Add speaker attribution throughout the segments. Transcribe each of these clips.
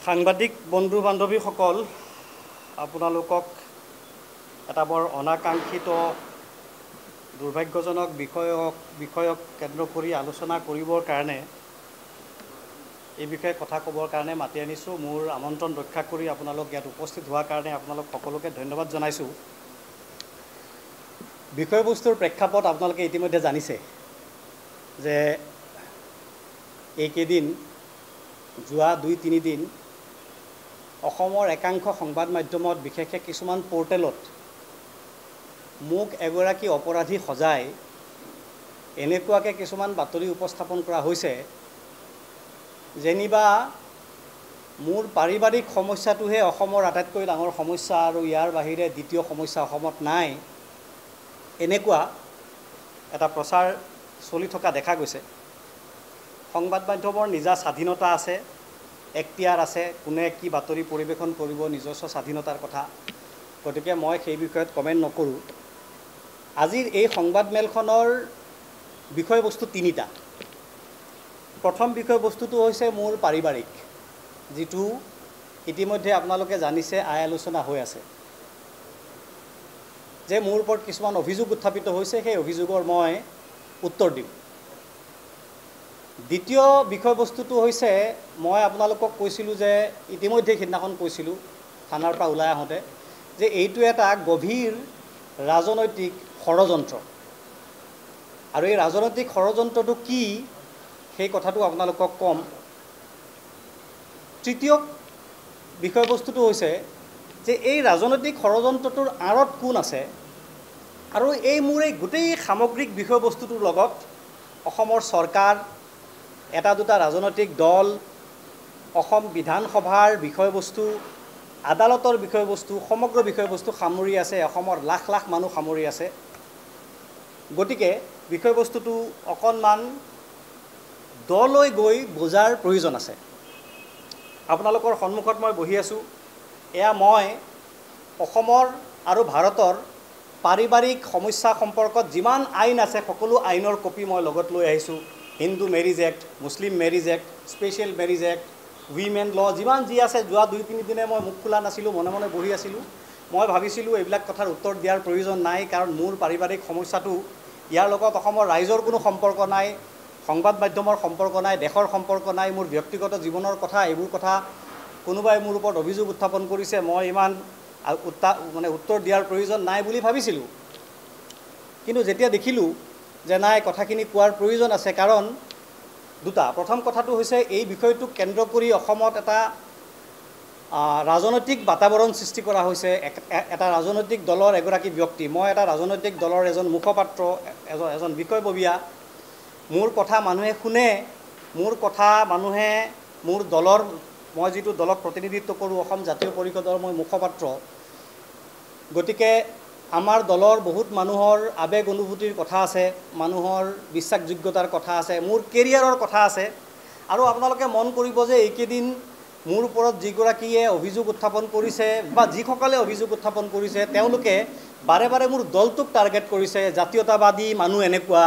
Speaker 1: সাংবাদিক বন্ধু বান্ধৱীসকল আপোনালোকক এটা বৰ অনাকাংক্ষিত দুৰ্ভাগ্যজনক বিষয়ক কেন্দ্ৰ কৰি আলোচনা কৰিবৰ কাৰণে এই বিষয়ে কথা ক'বৰ কাৰণে মাতি আনিছোঁ। মোৰ আমন্ত্ৰণ ৰক্ষা কৰি আপোনালোক ইয়াত উপস্থিত হোৱাৰ কাৰণে আপোনালোক সকলোকে ধন্যবাদ জনাইছোঁ। বিষয়বস্তুৰ প্ৰেক্ষাপট আপোনালোকে ইতিমধ্যে জানিছে যে এইকেইদিন যোৱা 2-3 দিন অসমৰ একাংশ সংবাদ মাধ্যমত বিশেষকৈ কিছুমান পৰ্টেলত মোক এগৰাকী অপৰাধী সজাই এনেকুৱাকৈ কিছুমান বাতৰি উপস্থাপন কৰা হৈছে যেনিবা মোৰ পাৰিবাৰিক সমস্যাটোহে অসমৰ আটাইতকৈ ডাঙৰ সমস্যা আৰু ইয়াৰ বাহিৰে দ্বিতীয় সমস্যা অসমত নাই, এনেকুৱা এটা প্ৰচাৰ চলি থকা দেখা গৈছে। সংবাদ মাধ্যমৰ নিজা স্বাধীনতা আছে, এখতিয়াৰ আছে, কোনে কি বাতৰি পৰিৱেশন কৰিব নিজস্ব স্বাধীনতাৰ কথা, গতিকে মই সেই বিষয়ত কমেণ্ট নকৰোঁ। আজিৰ এই সংবাদমেলখনৰ বিষয়বস্তু 3টা। প্ৰথম বিষয়বস্তুটো হৈছে মোৰ পাৰিবাৰিক, যিটো ইতিমধ্যে আপোনালোকে জানিছে আলোচনা হৈ আছে যে মোৰ ওপৰত কিছুমান অভিযোগ উত্থাপিত হৈছে, সেই অভিযোগৰ মই উত্তৰ দিম। দ্বিতীয় বিষয়বস্তুটো হৈছে মই আপোনালোকক কৈছিলোঁ যে ইতিমধ্যে সিদিনাখন কৈছিলোঁ থানাৰ পৰা ওলাই আহোঁতে যে এইটো এটা গভীৰ ৰাজনৈতিক ষড়যন্ত্ৰ আৰু এই ৰাজনৈতিক ষড়যন্ত্ৰটো কি সেই কথাটো আপোনালোকক ক'ম। তৃতীয় বিষয়বস্তুটো হৈছে যে এই ৰাজনৈতিক ষড়যন্ত্ৰটোৰ আঁৰত কোন আছে আৰু এই মোৰ এই গোটেই সামগ্ৰিক বিষয়বস্তুটোৰ লগত অসমৰ চৰকাৰ, এটা দুটা ৰাজনৈতিক দল, অসম বিধানসভাৰ বিষয়বস্তু, আদালতৰ বিষয়বস্তু, সমগ্ৰ বিষয়বস্তু সামৰি আছে, অসমৰ লাখ লাখ মানুহ সামৰি আছে। গতিকে বিষয়বস্তুটো অকণমান দলৈ গৈ বুজাৰ প্ৰয়োজন আছে। আপোনালোকৰ সন্মুখত মই বহি আছোঁ, এয়া মই অসমৰ আৰু ভাৰতৰ পাৰিবাৰিক সমস্যা সম্পৰ্কত যিমান আইন আছে সকলো আইনৰ কপি মই লগত লৈ আহিছোঁ। Hindu marriage act, Muslim marriage act, special marriage act, women law, যিমান যি আছে। যোৱা 2-3 দিনে মই মুখ খোলা নাছিলোঁ, মনে মনে বহি আছিলোঁ। মই ভাবিছিলোঁ এইবিলাক কথাৰ উত্তৰ দিয়াৰ প্ৰয়োজন নাই, কাৰণ মোৰ পাৰিবাৰিক সমস্যাটো ইয়াৰ লগত অসমৰ ৰাইজৰ কোনো সম্পৰ্ক নাই, সংবাদ মাধ্যমৰ সম্পৰ্ক নাই, দেশৰ সম্পৰ্ক নাই, মোৰ ব্যক্তিগত জীৱনৰ কথা। এইবোৰ কথা কোনোবাই মোৰ ওপৰত অভিযোগ উত্থাপন কৰিছে, মই ইমান উত্তৰ দিয়াৰ প্ৰয়োজন নাই বুলি ভাবিছিলোঁ। কিন্তু যেতিয়া দেখিলোঁ যে নাই, কথাখিনি কোৱাৰ প্ৰয়োজন আছে, কাৰণ দুটা। প্ৰথম কথাটো হৈছে এই বিষয়টোক কেন্দ্ৰ কৰি অসমত এটা ৰাজনৈতিক বাতাবৰণ সৃষ্টি কৰা হৈছে। এটা ৰাজনৈতিক দলৰ এগৰাকী ব্যক্তি, মই এটা ৰাজনৈতিক দলৰ এজন মুখপাত্ৰ, এজন বিষয়ববীয়া। মোৰ কথা মানুহে শুনে, মোৰ কথা মানুহে, মোৰ দলৰ, মই যিটো দলক প্ৰতিনিধিত্ব কৰোঁ, অসম জাতীয় পৰিষদৰ মই মুখপাত্ৰ। গতিকে আমাৰ দলৰ বহুত মানুহৰ আৱেগ অনুভূতিৰ কথা আছে, মানুহৰ বিশ্বাসযোগ্যতাৰ কথা আছে, মোৰ কেৰিয়াৰৰ কথা আছে। আৰু আপোনালোকে মন কৰিব যে এইকেইদিন মোৰ ওপৰত যিগৰাকীয়ে অভিযোগ উত্থাপন কৰিছে বা যিসকলে অভিযোগ উত্থাপন কৰিছে তেওঁলোকে বাৰে বাৰে মোৰ দলটোক টাৰ্গেট কৰিছে। জাতীয়তাবাদী মানুহ এনেকুৱা,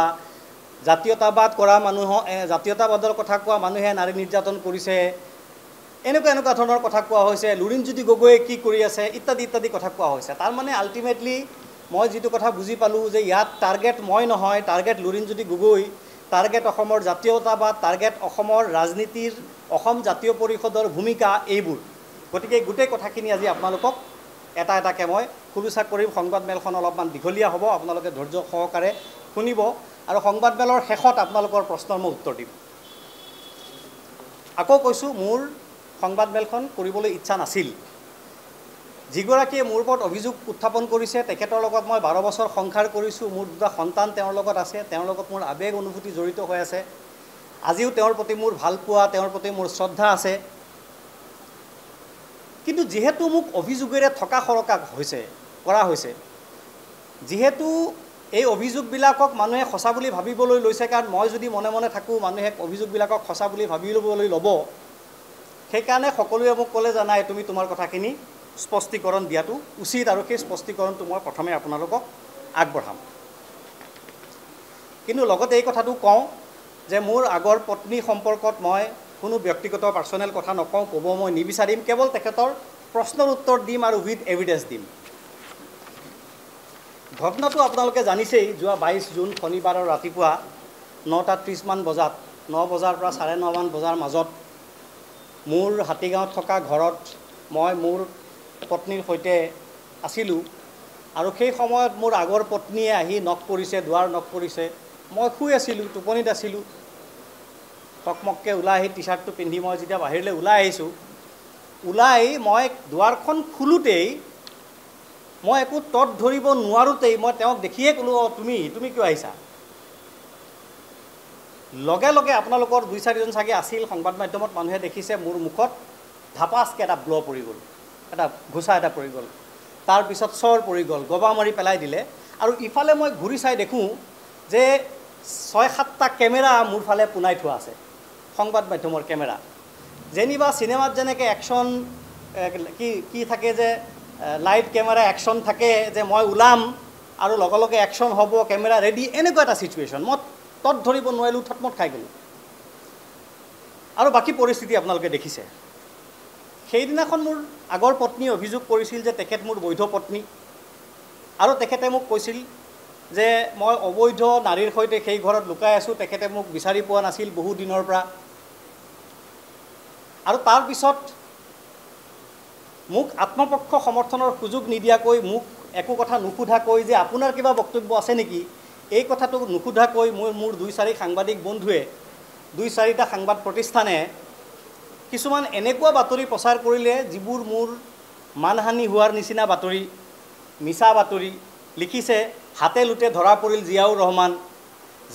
Speaker 1: জাতীয়তাবাদ কৰা মানুহ, জাতীয়তাবাদৰ কথা কোৱা মানুহে নাৰী নিৰ্যাতন কৰিছে, এনেকুৱা ধৰণৰ কথা কোৱা হৈছে। লুৰিণজ্যোতি গগৈয়ে কি কৰি আছে ইত্যাদি ইত্যাদি কথা কোৱা হৈছে। তাৰমানে আল্টিমেটলি মই যিটো কথা বুজি পালোঁ যে ইয়াত টাৰ্গেট মই নহয়, টাৰ্গেট লুৰিণজ্যোতি গগৈ, টাৰ্গেট অসমৰ জাতীয়তাবাদ, টাৰ্গেট অসমৰ ৰাজনীতিৰ, অসম জাতীয় পৰিষদৰ ভূমিকা, এইবোৰ। গতিকে গোটেই কথাখিনি আজি আপোনালোকক এটা এটাকৈ মই খোলোচা কৰিম। সংবাদমেলখন অলপমান দীঘলীয়া হ'ব, আপোনালোকে ধৈৰ্য সহকাৰে শুনিব আৰু সংবাদমেলৰ শেষত আপোনালোকৰ প্ৰশ্নৰ মই উত্তৰ দিম। আকৌ কৈছোঁ, মোৰ সংবাদমেলখন কৰিবলৈ ইচ্ছা নাছিল। যিগৰাকীয়ে মোৰ ওপৰত অভিযোগ উত্থাপন কৰিছে তেখেতৰ লগত মই 12 বছৰ সংসাৰ কৰিছোঁ, মোৰ 2টা সন্তান তেওঁৰ লগত আছে, তেওঁৰ লগত মোৰ আৱেগ অনুভূতি জড়িত হৈ আছে। আজিও তেওঁৰ প্ৰতি মোৰ ভাল পোৱা, তেওঁৰ প্ৰতি মোৰ শ্ৰদ্ধা আছে। কিন্তু যিহেতু মোক অভিযোগেৰে থকা সৰকা কৰা হৈছে, যিহেতু এই অভিযোগবিলাকক মানুহে সঁচা বুলি ভাবিবলৈ লৈছে, কাৰণ মই যদি মনে মনে থাকোঁ মানুহে অভিযোগবিলাকক সঁচা বুলি ভাবিবলৈ ল'ব, সেইকাৰণে সকলোৱে মোক ক'লে যে নাই, তুমি তোমাৰ কথাখিনি স্পষ্টীকৰণ দিয়াটো উচিত, আৰু সেই স্পষ্টীকৰণটো মই প্ৰথমে আপোনালোকক আগবঢ়াম। কিন্তু লগতে এই কথাটো কওঁ যে মোৰ আগৰ পত্নী সম্পৰ্কত মই কোনো ব্যক্তিগত পাৰ্চনেল কথা নকওঁ, ক'ব মই নিবিচাৰিম, কেৱল তেখেতৰ প্ৰশ্নৰ উত্তৰ দিম আৰু উইথ এভিডেন্স দিম। ঘটনাটো আপোনালোকে জানিছেই, যোৱা 22 জুন শনিবাৰৰ ৰাতিপুৱা 9:30 মান বজাত, 9 বজাৰ পৰা 9:30 মান বজাৰ মাজত মোৰ হাতীগাঁৱত থকা ঘৰত মই মোৰ পত্নীৰ সৈতে আছিলোঁ আৰু সেই সময়ত মোৰ আগৰ পত্নীয়ে আহি নক কৰিছে, দুৱাৰ নক কৰিছে। মই শুই আছিলোঁ, টোপনিত আছিলোঁ। টকমককৈ ওলাই আহি টি চাৰ্টটো পিন্ধি মই যেতিয়া বাহিৰলৈ ওলাই আহিছোঁ, ওলাই মই দুৱাৰখন খোলোতেই মই একো তত ধৰিব নোৱাৰোঁতেই মই তেওঁক দেখিয়ে ক'লোঁ, অঁ তুমি কিয় আহিছা? লগে লগে আপোনালোকৰ 2-4জন চাগে আছিল সংবাদ মাধ্যমত, মানুহে দেখিছে মোৰ মুখত ধাপাচকৈ এটা ব্ল' পৰি গ'ল, এটা ঘোচা এটা পৰি গ'ল। তাৰপিছত চৰ পৰি গ'ল, গবা মাৰি পেলাই দিলে। আৰু ইফালে মই ঘূৰি চাই দেখোঁ যে 6-7টা কেমেৰা মোৰ ফালে পোনাই থোৱা আছে, সংবাদ মাধ্যমৰ কেমেৰা। যেনিবা চিনেমাত যেনেকৈ একশ্যন কি থাকে যে লাইট কেমেৰা একশ্যন থাকে, যে মই ওলাম আৰু লগে লগে একশ্যন হ'ব, কেমেৰা ৰেডি, এনেকুৱা এটা ছিটুৱেশ্যন। মই তত ধৰিব নোৱাৰিলোঁ, থতমত খাই গ'লোঁ। আৰু বাকী পৰিস্থিতি আপোনালোকে দেখিছে। সেইদিনাখন মোৰ আগৰ পত্নীয়ে অভিযোগ কৰিছিল যে তেখেত মোৰ বৈধ পত্নী, আৰু তেখেতে মোক কৈছিল যে মই অবৈধ নাৰীৰ সৈতে সেই ঘৰত লুকাই আছোঁ, তেখেতে মোক বিচাৰি পোৱা নাছিল বহু দিনৰ পৰা। আৰু তাৰপিছত মোক আত্মপক্ষ সমৰ্থনৰ সুযোগ নিদিয়াকৈ, মোক একো কথা নুসুধাকৈ যে আপোনাৰ কিবা বক্তব্য আছে নেকি, এই কথাটো নুসুধাকৈ মোৰ 2-4 সাংবাদিক বন্ধুৱে, 2-4টা সংবাদ প্ৰতিষ্ঠানে কিছুমান এনেকুৱা বাতৰি প্ৰচাৰ কৰিলে যিবোৰ মোৰ মানহানি হোৱাৰ নিচিনা বাতৰি, মিছা বাতৰি। লিখিছে, হাতে লোটে ধৰা পৰিল জিয়াউৰ ৰহমান,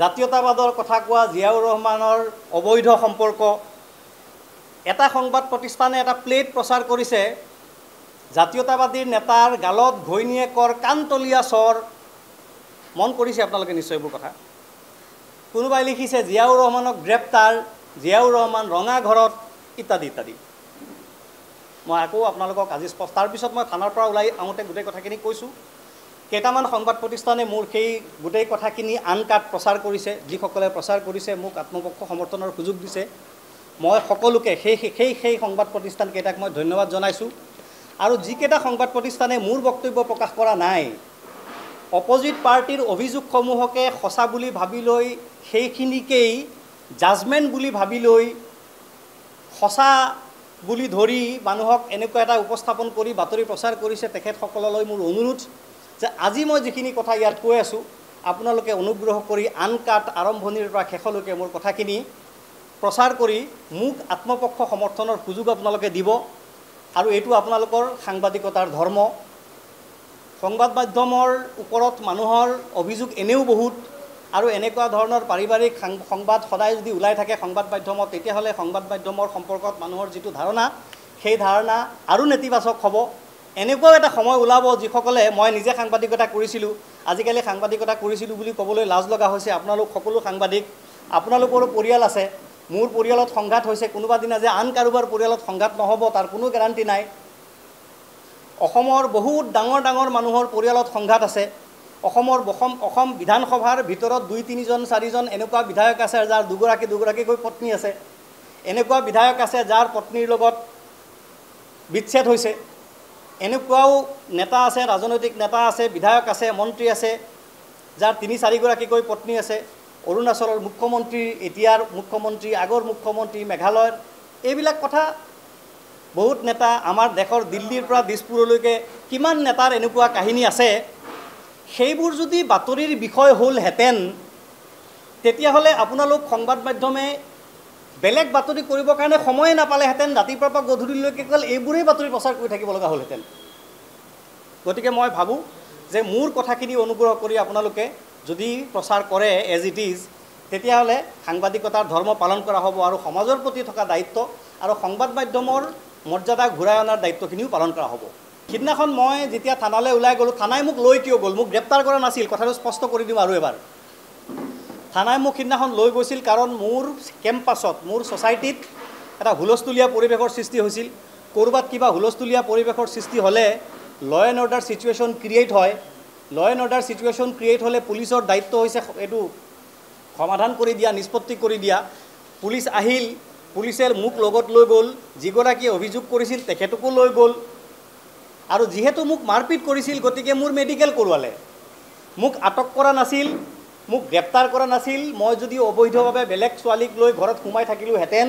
Speaker 1: জাতীয়তাবাদৰ কথা কোৱা জিয়াউৰ ৰহমানৰ অবৈধ সম্পৰ্ক। এটা সংবাদ প্ৰতিষ্ঠানে এটা প্লেট প্ৰচাৰ কৰিছে, জাতীয়তাবাদী নেতাৰ গালত ঘৈণীয়েকৰ কাণতলীয়া চৰ। মন কৰিছে আপোনালোকে নিশ্চয় এইবোৰ কথা। কোনোবাই লিখিছে জিয়াউৰ ৰহমানক গ্ৰেপ্তাৰ, জিয়াউৰ ৰহমান ৰঙা ঘৰত, ইত্যাদি ইত্যাদি। মই আকৌ আপোনালোকক আজি তাৰপিছত মই থানাৰ পৰা ওলাই আহোঁতে গোটেই কথাখিনি কৈছোঁ। কেইটামান সংবাদ প্ৰতিষ্ঠানে মোৰ সেই গোটেই কথাখিনি আনকাট প্ৰচাৰ কৰিছে। যিসকলে প্ৰচাৰ কৰিছে মোক আত্মপক্ষ সমৰ্থনৰ সুযোগ দিছে, মই সকলোকে সেই সংবাদ প্ৰতিষ্ঠানকেইটাক মই ধন্যবাদ জনাইছোঁ। আৰু যিকেইটা সংবাদ প্ৰতিষ্ঠানে মোৰ বক্তব্য প্ৰকাশ কৰা নাই, অপজিট পাৰ্টিৰ অভিযোগসমূহকে সঁচা বুলি ভাবি লৈ, সেইখিনিকেই জাজমেণ্ট বুলি ভাবি লৈ, সঁচা বুলি ধৰি মানুহক এনেকুৱা এটা উপস্থাপন কৰি বাতৰি প্ৰচাৰ কৰিছে, তেখেতসকললৈ মোৰ অনুৰোধ যে আজি মই যিখিনি কথা ইয়াত কৈ আছোঁ, আপোনালোকে অনুগ্ৰহ কৰি আনকাট আৰম্ভণিৰ পৰা শেষলৈকে মোৰ কথাখিনি প্ৰচাৰ কৰি মোক আত্মপক্ষ সমৰ্থনৰ সুযোগ আপোনালোকে দিব। আৰু এইটো আপোনালোকৰ সাংবাদিকতাৰ ধৰ্ম। সংবাদ মাধ্যমৰ ওপৰত মানুহৰ অভিযোগ এনেও বহুত, আৰু এনেকুৱা ধৰণৰ পাৰিবাৰিক সংবাদ সদায় যদি ওলাই থাকে সংবাদ মাধ্যমত, তেতিয়াহ'লে সংবাদ মাধ্যমৰ সম্পৰ্কত মানুহৰ যিটো ধাৰণা, সেই ধাৰণা আৰু নেতিবাচক হ'ব। এনেকুৱাও এটা সময় ওলাব যিসকলে, মই নিজে সাংবাদিকতা কৰিছিলোঁ, আজিকালি সাংবাদিকতা কৰিছিলোঁ বুলি ক'বলৈ লাজ লগা হৈছে। আপোনালোক সকলো সাংবাদিক, আপোনালোকৰো পৰিয়াল আছে। মোৰ পৰিয়ালত সংঘাত হৈছে, কোনোবা দিনা যে আন কাৰোবাৰ পৰিয়ালত সংঘাত নহ'ব তাৰ কোনো গেৰাণ্টি নাই। অসমৰ বহুত ডাঙৰ ডাঙৰ মানুহৰ পৰিয়ালত সংঘাত আছে। অসম বিধানসভাৰ ভিতৰত 2-3-4জন এনেকুৱা বিধায়ক আছে যাৰ দুগৰাকীকৈ পত্নী আছে। এনেকুৱা বিধায়ক আছে যাৰ পত্নীৰ লগত বিচ্ছেদ হৈছে। এনেকুৱাও নেতা আছে, ৰাজনৈতিক নেতা আছে, বিধায়ক আছে, মন্ত্ৰী আছে যাৰ 3-4গৰাকীকৈ পত্নী আছে। অৰুণাচলৰ মুখ্যমন্ত্ৰী, এতিয়াৰ মুখ্যমন্ত্ৰী, আগৰ মুখ্যমন্ত্ৰী, মেঘালয়ৰ, এইবিলাক কথা বহুত নেতা, আমাৰ দেশৰ দিল্লীৰ পৰা দিছপুৰলৈকে কিমান নেতাৰ এনেকুৱা কাহিনী আছে। সেইবোৰ যদি বাতৰিৰ বিষয় হ'লহেঁতেন, তেতিয়াহ'লে আপোনালোক সংবাদ মাধ্যমে বেলেগ বাতৰি কৰিবৰ কাৰণে সময়ে নাপালেহেঁতেন। ৰাতিপুৱাৰ পৰা গধূলিলৈকে কেৱল এইবোৰেই বাতৰি প্ৰচাৰ কৰি থাকিব লগা হ'লহেঁতেন। গতিকে মই ভাবোঁ যে মোৰ কথাখিনি অনুগ্ৰহ কৰি আপোনালোকে যদি প্ৰচাৰ কৰে এজ ইট ইজ, তেতিয়াহ'লে সাংবাদিকতাৰ ধৰ্ম পালন কৰা হ'ব, আৰু সমাজৰ প্ৰতি থকা দায়িত্ব আৰু সংবাদ মাধ্যমৰ মৰ্যাদা ঘূৰাই অনাৰ দায়িত্বখিনিও পালন কৰা হ'ব। সিদিনাখন মই যেতিয়া থানালৈ ওলাই গ'লোঁ, থানাই মোক লৈ কিয় গ'ল, মোক গ্ৰেপ্তাৰ কৰা নাছিল, কথাটো স্পষ্ট কৰি দিওঁ আৰু এবাৰ। থানাই মোক সিদিনাখন লৈ গৈছিল কাৰণ মোৰ কেম্পাছত, মোৰ ছ'চাইটিত এটা হুলস্থুলীয়া পৰিৱেশৰ সৃষ্টি হৈছিল। ক'ৰবাত কিবা হুলস্থুলীয়া পৰিৱেশৰ সৃষ্টি হ'লে ল' এণ্ড অৰ্ডাৰ ছিটুৱেশ্যন ক্ৰিয়েট হয়। ল' এণ্ড অৰ্ডাৰ ছিটুৱেশ্যন ক্ৰিয়েট হ'লে পুলিচৰ দায়িত্ব হৈছে এইটো সমাধান কৰি দিয়া, নিষ্পত্তি কৰি দিয়া। পুলিচ আহিল, পুলিচে মোক লগত লৈ গ'ল, যিগৰাকী অভিযোগ কৰিছিল তেখেতকো লৈ গ'ল, আৰু যিহেতু মোক মাৰপিট কৰিছিল গতিকে মোৰ মেডিকেল কৰোৱালে। মোক আটক কৰা নাছিল, মোক গ্ৰেপ্তাৰ কৰা নাছিল। মই যদি অবৈধভাৱে বেলেগ ছোৱালীক লৈ ঘৰত সোমাই থাকিলোহেঁতেন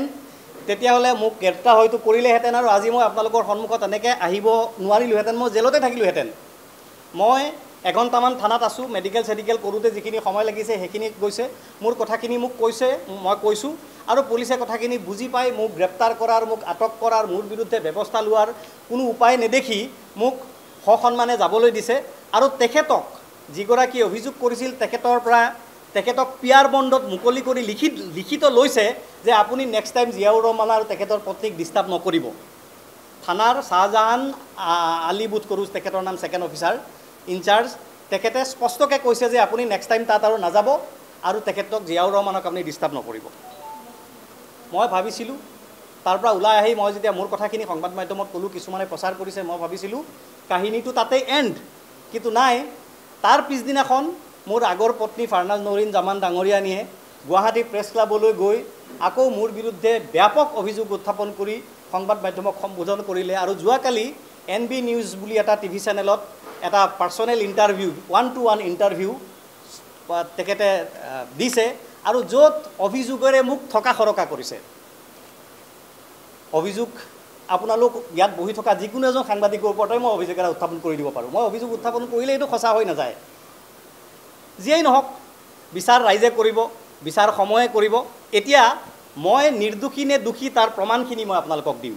Speaker 1: তেতিয়াহ'লে মোক গ্ৰেপ্তাৰ হয়তো কৰিলেহেঁতেন, আৰু আজি মই আপোনালোকৰ সন্মুখত এনেকৈ আহিব নোৱাৰিলোহেঁতেন, মই জেলতে থাকিলোহেঁতেন। মই এঘণ্টামান থানাত আছোঁ, মেডিকেল চেডিকেল কৰোঁতে যিখিনি সময় লাগিছে সেইখিনি গৈছে, মোৰ কথাখিনি মোক কৈছে, মই কৈছোঁ, আৰু পুলিচে কথাখিনি বুজি পাই মোক গ্ৰেপ্তাৰ কৰাৰ, মোক আটক কৰাৰ, মোৰ বিৰুদ্ধে ব্যৱস্থা লোৱাৰ কোনো উপায় নেদেখি মোক সসন্মানে যাবলৈ দিছে। আৰু তেখেতক যিগৰাকী অভিযোগ কৰিছিল তেখেতক পিয়াৰ বণ্ডত মুকলি কৰি লিখিত লৈছে যে আপুনি নেক্সট টাইম জিয়াউৰ ৰহমান আৰু তেখেতৰ পত্নীক ডিষ্টাৰ্ব নকৰিব। থানাৰ শ্বাহজাহান আলী বুটকৰুজ তেখেতৰ নাম, ছেকেণ্ড অফিচাৰ ইনচাৰ্জ, তেখেতে স্পষ্টকৈ কৈছে যে আপুনি নেক্সট টাইম তাত আৰু নাযাব, আৰু তেখেতক জিয়াউৰ ৰহমানক আপুনি ডিষ্টাৰ্ব নকৰিব। মই ভাবিছিলোঁ তাৰ পৰা ওলাই আহি মই যেতিয়া মোৰ কথাখিনি সংবাদ মাধ্যমত ক'লোঁ, কিছুমানে প্ৰচাৰ কৰিছে, মই ভাবিছিলোঁ কাহিনীটো তাতেই এণ্ড, কিন্তু নাই। তাৰ পিছদিনাখন মোৰ আগৰ পত্নী ফাৰ্নাজ নৌৰিন জামান ডাঙৰীয়ানীয়ে গুৱাহাটী প্ৰেছ ক্লাবলৈ গৈ আকৌ মোৰ বিৰুদ্ধে ব্যাপক অভিযোগ উত্থাপন কৰি সংবাদ মাধ্যমক সম্বোধন কৰিলে। আৰু যোৱাকালি NB নিউজ বুলি এটা টিভি চেনেলত এটা পাৰ্চনেল ইণ্টাৰভিউ, 1-to-1 ইণ্টাৰভিউ তেখেতে দিছে, আৰু য'ত অভিযোগেৰে মোক থকা সৰকা কৰিছে। অভিযোগ আপোনালোক ইয়াত বহি থকা যিকোনো এজন সাংবাদিকৰ ওপৰতে মই অভিযোগ এটা উত্থাপন কৰি দিব পাৰোঁ। মই অভিযোগ উত্থাপন কৰিলে এইটো সঁচা হৈ নাযায়। যিয়েই নহওক, বিচাৰ ৰাইজে কৰিব, বিচাৰ সময়ে কৰিব। এতিয়া মই নিৰ্দোষী নে দোষী তাৰ প্ৰমাণখিনি মই আপোনালোকক দিম।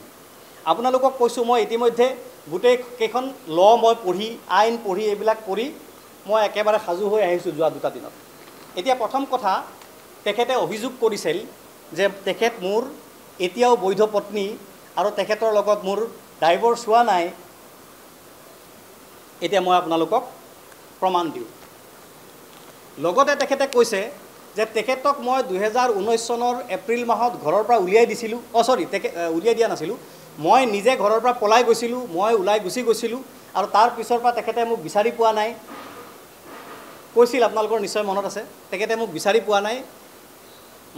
Speaker 1: আপোনালোকক কৈছোঁ, মই ইতিমধ্যে গোটেই কেইখন মই পঢ়ি, আইন পঢ়ি, এইবিলাক কৰি মই একেবাৰে সাজু হৈ আহিছোঁ যোৱা 2টা দিনত। এতিয়া প্ৰথম কথা, তেখেতে অভিযোগ কৰিছিল যে তেখেত মোৰ এতিয়াও বৈধ পত্নী আৰু তেখেতৰ লগত মোৰ ডাইভৰ্চ হোৱা নাই। এতিয়া মই আপোনালোকক প্ৰমাণ দিওঁ। লগতে তেখেতে কৈছে যে তেখেতক মই 2019 চনৰ এপ্ৰিল মাহত ঘৰৰ পৰা উলিয়াই দিছিলোঁ। উলিয়াই দিয়া নাছিলোঁ, মই নিজে ঘৰৰ পৰা পলাই গৈছিলোঁ, মই ওলাই গুচি গৈছিলোঁ, আৰু তাৰ পিছৰ পৰা তেখেতে মোক বিচাৰি পোৱা নাই। কৈছিল, আপোনালোকৰ নিশ্চয় মনত আছে, তেখেতে মোক বিচাৰি পোৱা নাই,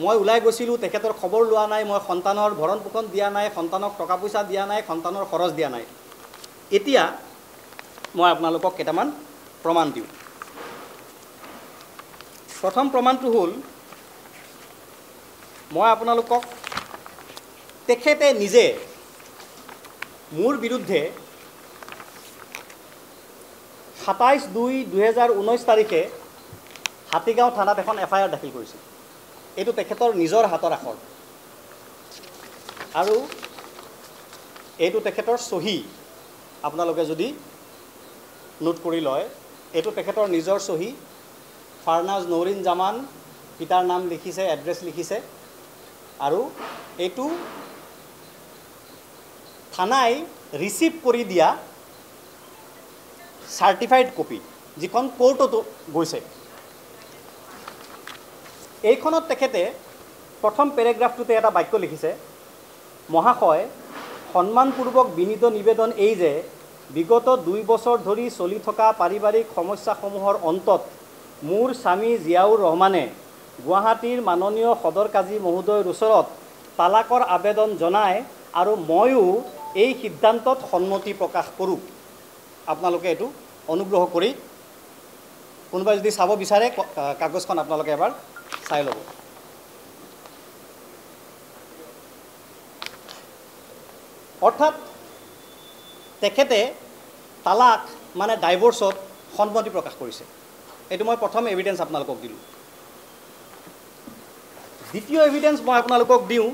Speaker 1: মই ওলাই গৈছিলোঁ, তেখেতৰ খবৰ লোৱা নাই, মই সন্তানৰ ভৰণ পোষণ দিয়া নাই, সন্তানক টকা পইচা দিয়া নাই, সন্তানৰ খৰচ দিয়া নাই। এতিয়া মই আপোনালোকক কেইটামান প্ৰমাণ দিওঁ। প্ৰথম প্ৰমাণটো হ'ল, মই আপোনালোকক তেখেতে নিজে মোৰ বিৰুদ্ধে 27/2/2019 তাৰিখে হাতীগাঁও থানাত এখন FIR দাখিল কৰিছিল। এইটো তেখেতৰ নিজৰ হাতৰ আখৰ, আৰু এইটো তেখেতৰ চহী। আপোনালোকে যদি নোট কৰি লয়, এইটো তেখেতৰ নিজৰ চহী। ফাৰ্নাজ নৌৰিন জামান, পিতাৰ নাম লিখিছে, এড্ৰেছ লিখিছে, আৰু এইটো থানাই ৰিচিভ কৰি দিয়া চাৰ্টিফাইড কপি, যিখন কোৰ্টতো গৈছে। এইখনত তেখেতে প্ৰথম পেৰেগ্ৰাফটোতে এটা বাক্য লিখিছে, মহাশয়, সন্মানপূৰ্বক বিনীত নিবেদন এই যে বিগত 2 বছৰ ধৰি চলি থকা পাৰিবাৰিক সমস্যাসমূহৰ অন্তত মোৰ স্বামী জিয়াউৰ ৰহমানে গুৱাহাটীৰ মাননীয় সদৰ কাজী মহোদয়ৰ ওচৰত তালাকৰ আবেদন জনায়, আৰু ময়ো এই সিদ্ধান্তত সন্মতি প্ৰকাশ কৰোঁ। আপোনালোকে এইটো অনুগ্ৰহ কৰি, কোনোবাই যদি চাব বিচাৰে, কাগজখন আপোনালোকে এবাৰ চাই ল'ব। অৰ্থাৎ তেখেতে তালাক মানে ডাইভৰ্চত সন্মতি প্ৰকাশ কৰিছে। এইটো মই প্ৰথম এভিডেন্স আপোনালোকক দিলোঁ। দ্বিতীয় এভিডেন্স মই আপোনালোকক দিওঁ,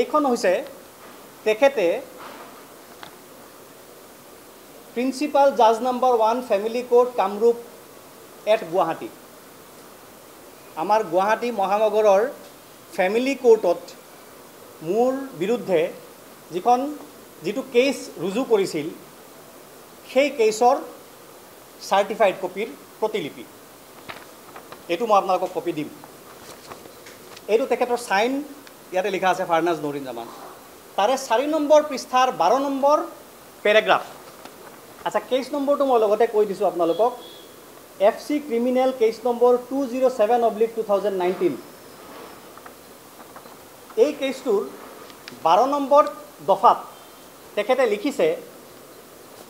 Speaker 1: এইখন হৈছে তেখেতে প্ৰিন্সিপাল জাজ number 1 family court Kamrup at Guwahati, আমাৰ গুৱাহাটী মহানগৰৰ ফেমিলি কোৰ্টত মোৰ বিৰুদ্ধে যিটো কেছ ৰুজু কৰিছিল, সেই কেছৰ চাৰ্টিফাইড কপিৰ প্ৰতিলিপি। এইটো মই আপোনালোকক কপি দিম। এইটো তেখেতৰ চাইন, ইয়াতে লিখা আছে ফাৰ্নাজ নৌৰিন জামান। তাৰে 4 নম্বৰ পৃষ্ঠাৰ 12 নম্বৰ পেৰেগ্ৰাফ। আচ্ছা, কেছ নম্বৰটো মই লগতে কৈ দিছোঁ আপোনালোকক, FC ক্ৰিমিনেল কেছ নম্বৰ 207/2019। এই কেছটোৰ 12 নম্বৰ দফাত তেখেতে লিখিছে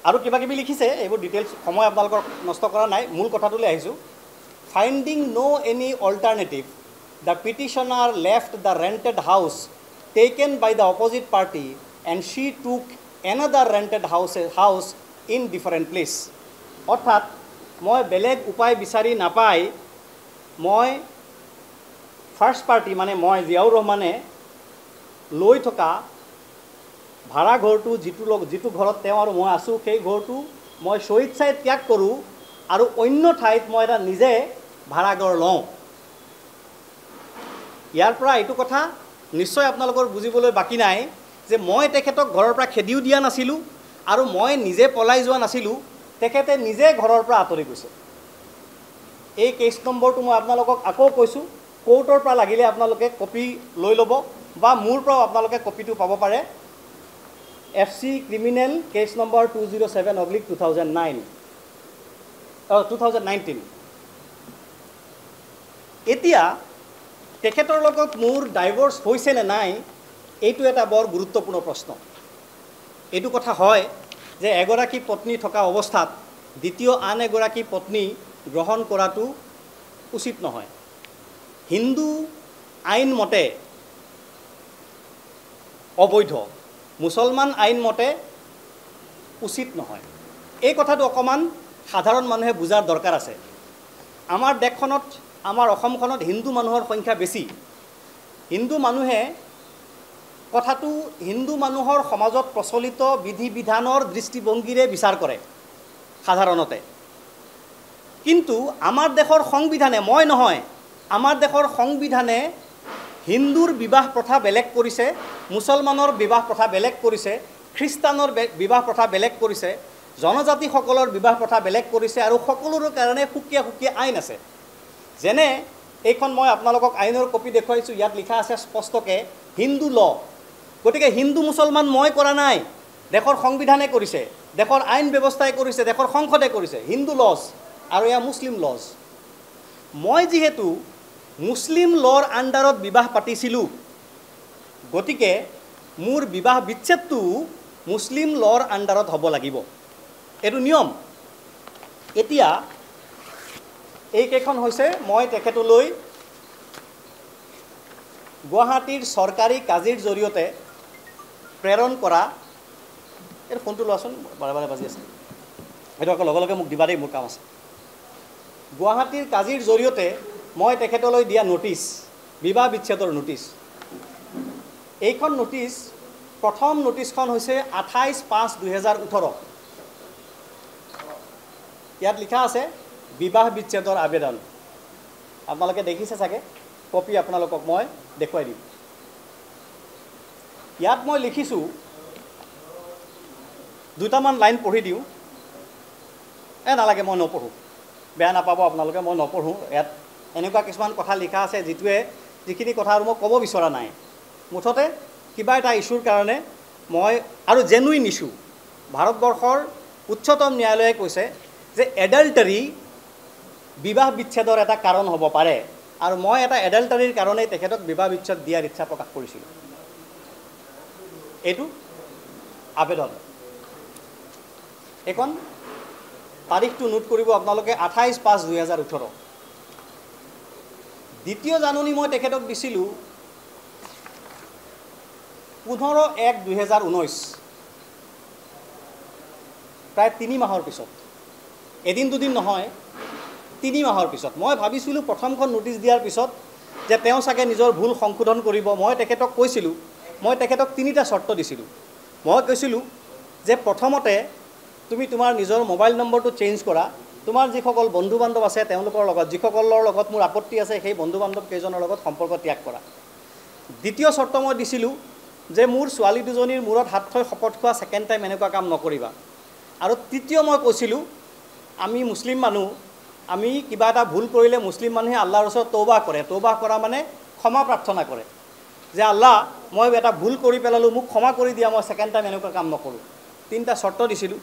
Speaker 1: আৰু কিবা কিবি লিখিছে, এইবোৰ ডিটেইলছ সময় আপোনালোকৰ নষ্ট কৰা নাই, মূল কথাটোলৈ আহিছোঁ। Finding no' any alternative, the petitioner left the rented house taken by the opposite party and she took another rented house in different place. অৰ্থাৎ মই বেলেগ উপায় বিচাৰি নাপাই মই ফাৰ্ষ্ট পাৰ্টি মানে মই জিয়াউৰ ৰহমানে লৈ থকা ভাড়া ঘৰটো যিটো ঘৰত তেওঁ আৰু মই আছোঁ, সেই ঘৰটো মই স্বেচ্ছাই ত্যাগ কৰোঁ আৰু অন্য ঠাইত মই এটা নিজে ভাড়াঘৰ লওঁ। ইয়াৰ পৰা এইটো কথা নিশ্চয় আপোনালোকৰ বুজিবলৈ বাকী নাই যে মই তেখেতক ঘৰৰ পৰা খেদিও দিয়া নাছিলোঁ আৰু মই নিজে পলাই যোৱা নাছিলোঁ, তেখেতে নিজে ঘৰৰ পৰা আঁতৰি গৈছে। এই কেছ নম্বৰটো মই আপোনালোকক আকৌ কৈছোঁ, কোৰ্টৰ পৰা লাগিলে আপোনালোকে কপি লৈ ল'ব বা মোৰ পৰাও আপোনালোকে কপিটো পাব পাৰে। FC criminal case number 207/2019। এতিয়া তেখেতৰ লগত মোৰ ডাইভৰ্চ হৈছে নে নাই, এইটো এটা বৰ গুৰুত্বপূৰ্ণ প্ৰশ্ন। এইটো কথা হয় যে এগৰাকী পত্নী থকা অৱস্থাত দ্বিতীয় আন এগৰাকী পত্নী গ্ৰহণ কৰাটো উচিত নহয়। হিন্দু আইন মতে অবৈধ, মুছলমান আইন মতে উচিত নহয়। এই কথাটো অকণমান সাধাৰণ মানুহে বুজাৰ দৰকাৰ আছে। আমাৰ দেশখনত, আমাৰ অসমখনত হিন্দু মানুহৰ সংখ্যা বেছি। হিন্দু মানুহে কথাটো হিন্দু মানুহৰ সমাজত প্ৰচলিত বিধি বিধানৰ দৃষ্টিভংগীৰে বিচাৰ কৰে সাধাৰণতে। কিন্তু আমাৰ দেশৰ সংবিধানে, মই নহয়, আমাৰ দেশৰ সংবিধানে হিন্দুৰ বিবাহ প্ৰথা বেলেগ কৰিছে, মুছলমানৰ বিবাহ প্ৰথা বেলেগ কৰিছে, খ্ৰীষ্টানৰ বিবাহ প্ৰথা বেলেগ কৰিছে, জনজাতিসকলৰ বিবাহ প্ৰথা বেলেগ কৰিছে আৰু সকলোৰে কাৰণে সুকীয়া সুকীয়া আইন আছে। যেনে এইখন মই আপোনালোকক আইনৰ কপি দেখুৱাইছোঁ, ইয়াত লিখা আছে স্পষ্টকৈ হিন্দু ল। গতিকে হিন্দু মুছলমান মই কৰা নাই, দেশৰ সংবিধানে কৰিছে, দেশৰ আইন ব্যৱস্থাই কৰিছে, দেশৰ সংসদে কৰিছে, হিন্দু লজ আৰু এয়া মুছলিম লজ। মই যিহেতু মুছলিম লৰ আণ্ডাৰত বিবাহ পাতিছিলোঁ, গতিকে মোৰ বিবাহ বিচ্ছেদটো মুছলিম লৰ আণ্ডাৰত হ'ব লাগিব, এইটো নিয়ম। এতিয়া এইকেইখন হৈছে মই তেখেতলৈ গুৱাহাটীৰ চৰকাৰী কাজীৰ জৰিয়তে প্ৰেৰণ কৰা, এইটো ফোনটো লোৱাচোন, বাৰে বাৰে বাজি আছে, সেইটো আকৌ লগে লগে মোক দিবা দেই, মোৰ কাম আছে। গুৱাহাটীৰ কাজীৰ জৰিয়তে মই তেখেতলৈ দিয়া নোটিছ, বিবাহ বিচ্ছেদৰ নোটিছ। এইখন নোটিছ, প্ৰথম নোটিছখন হৈছে 28/5/2018। ইয়াত লিখা আছে বিবাহ বিচ্ছেদৰ আবেদন। আপোনালোকে দেখিছে চাগে, কপি আপোনালোকক মই দেখুৱাই দিম। ইয়াত মই লিখিছোঁ, দুটামান লাইন পঢ়ি দিওঁ। নালাগে, মই নপঢ়োঁ, বেয়া নাপাব আপোনালোকে, মই নপঢ়োঁ। ইয়াত এনেকুৱা কিছুমান কথা লিখা আছে যিখিনি কথা আৰু মই ক'ব বিচৰা নাই। মুঠতে কিবা এটা ইছ্যুৰ কাৰণে মই আৰু জেনুইন ইছ্যু, ভাৰতবৰ্ষৰ উচ্চতম ন্যায়ালয়ে কৈছে যে এডাল্টাৰী বিবাহ বিচ্ছেদৰ এটা কাৰণ হ'ব পাৰে, আৰু মই এটা এডাল্টাৰীৰ কাৰণেই তেখেতক বিবাহ বিচ্ছেদ দিয়াৰ ইচ্ছা প্ৰকাশ কৰিছিলোঁ। এইটো আবেদন। এইখন তাৰিখটো নোট কৰিব আপোনালোকে, 28/5/2018। দ্বিতীয় জাননী মই তেখেতক দিছিলোঁ 15/1/2019, প্ৰায় 3 মাহৰ পিছত, এদিন দুদিন নহয়, 3 মাহৰ পিছত। মই ভাবিছিলোঁ প্ৰথমখন নোটিছ দিয়াৰ পিছত যে তেওঁ চাগে নিজৰ ভুল সংশোধন কৰিব। মই তেখেতক কৈছিলোঁ, মই তেখেতক 3টা চৰ্ত দিছিলোঁ। মই কৈছিলোঁ যে প্ৰথমতে তুমি তোমাৰ নিজৰ মোবাইল নম্বৰটো চেঞ্জ কৰা, তোমাৰ যিসকল বন্ধু বান্ধৱ আছে তেওঁলোকৰ লগত, যিসকলৰ লগত মোৰ আপত্তি আছে সেই বন্ধু বান্ধৱ কেইজনৰ লগত সম্পৰ্ক ত্যাগ কৰা। দ্বিতীয় চৰ্ত মই দিছিলোঁ যে মোৰ ছোৱালী দুজনীৰ মূৰত হাত থৈ শপত খোৱা, ছেকেণ্ড টাইম এনেকুৱা কাম নকৰিবা। আৰু তৃতীয় মই কৈছিলোঁ, আমি মুছলিম মানুহ, আমি কিবা এটা ভুল কৰিলে মুছলিম মানুহে আল্লাহৰ ওচৰত তৌবা কৰে। তৌবা কৰা মানে ক্ষমা প্ৰাৰ্থনা কৰে, যে আল্লাহ মই এটা ভুল কৰি পেলালোঁ, মোক ক্ষমা কৰি দিয়া, মই ছেকেণ্ড টাইম এনেকুৱা কাম নকৰোঁ। 3টা চৰ্ত দিছিলোঁ।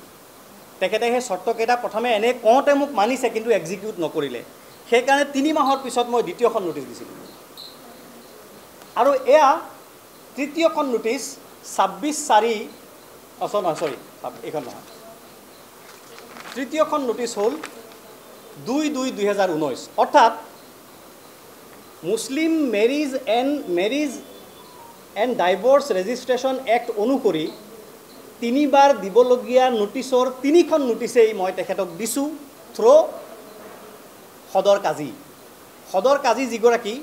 Speaker 1: তেখেতে সেই চৰ্তকেইটা প্ৰথমে এনে কওঁতে মোক মানিছে, কিন্তু এক্সিকিউট নকৰিলে। সেইকাৰণে 3 মাহৰ পিছত মই দ্বিতীয়খন নোটিছ দিছিলোঁ। আৰু এয়া তৃতীয়খন নোটিছ 26/4 নহয় সৰি এইখন নহয় তৃতীয়খন নোটিছ হ'ল 2/2/2019 অৰ্থাৎ Muslim marriage and divorce registration act অনুসৰি 3বাৰ দিবলগীয়া নোটিছৰ 3খন নোটিছেই মই তেখেতক দিছোঁ থ্ৰু সদৰ কাজী। সদৰ কাজী যিগৰাকী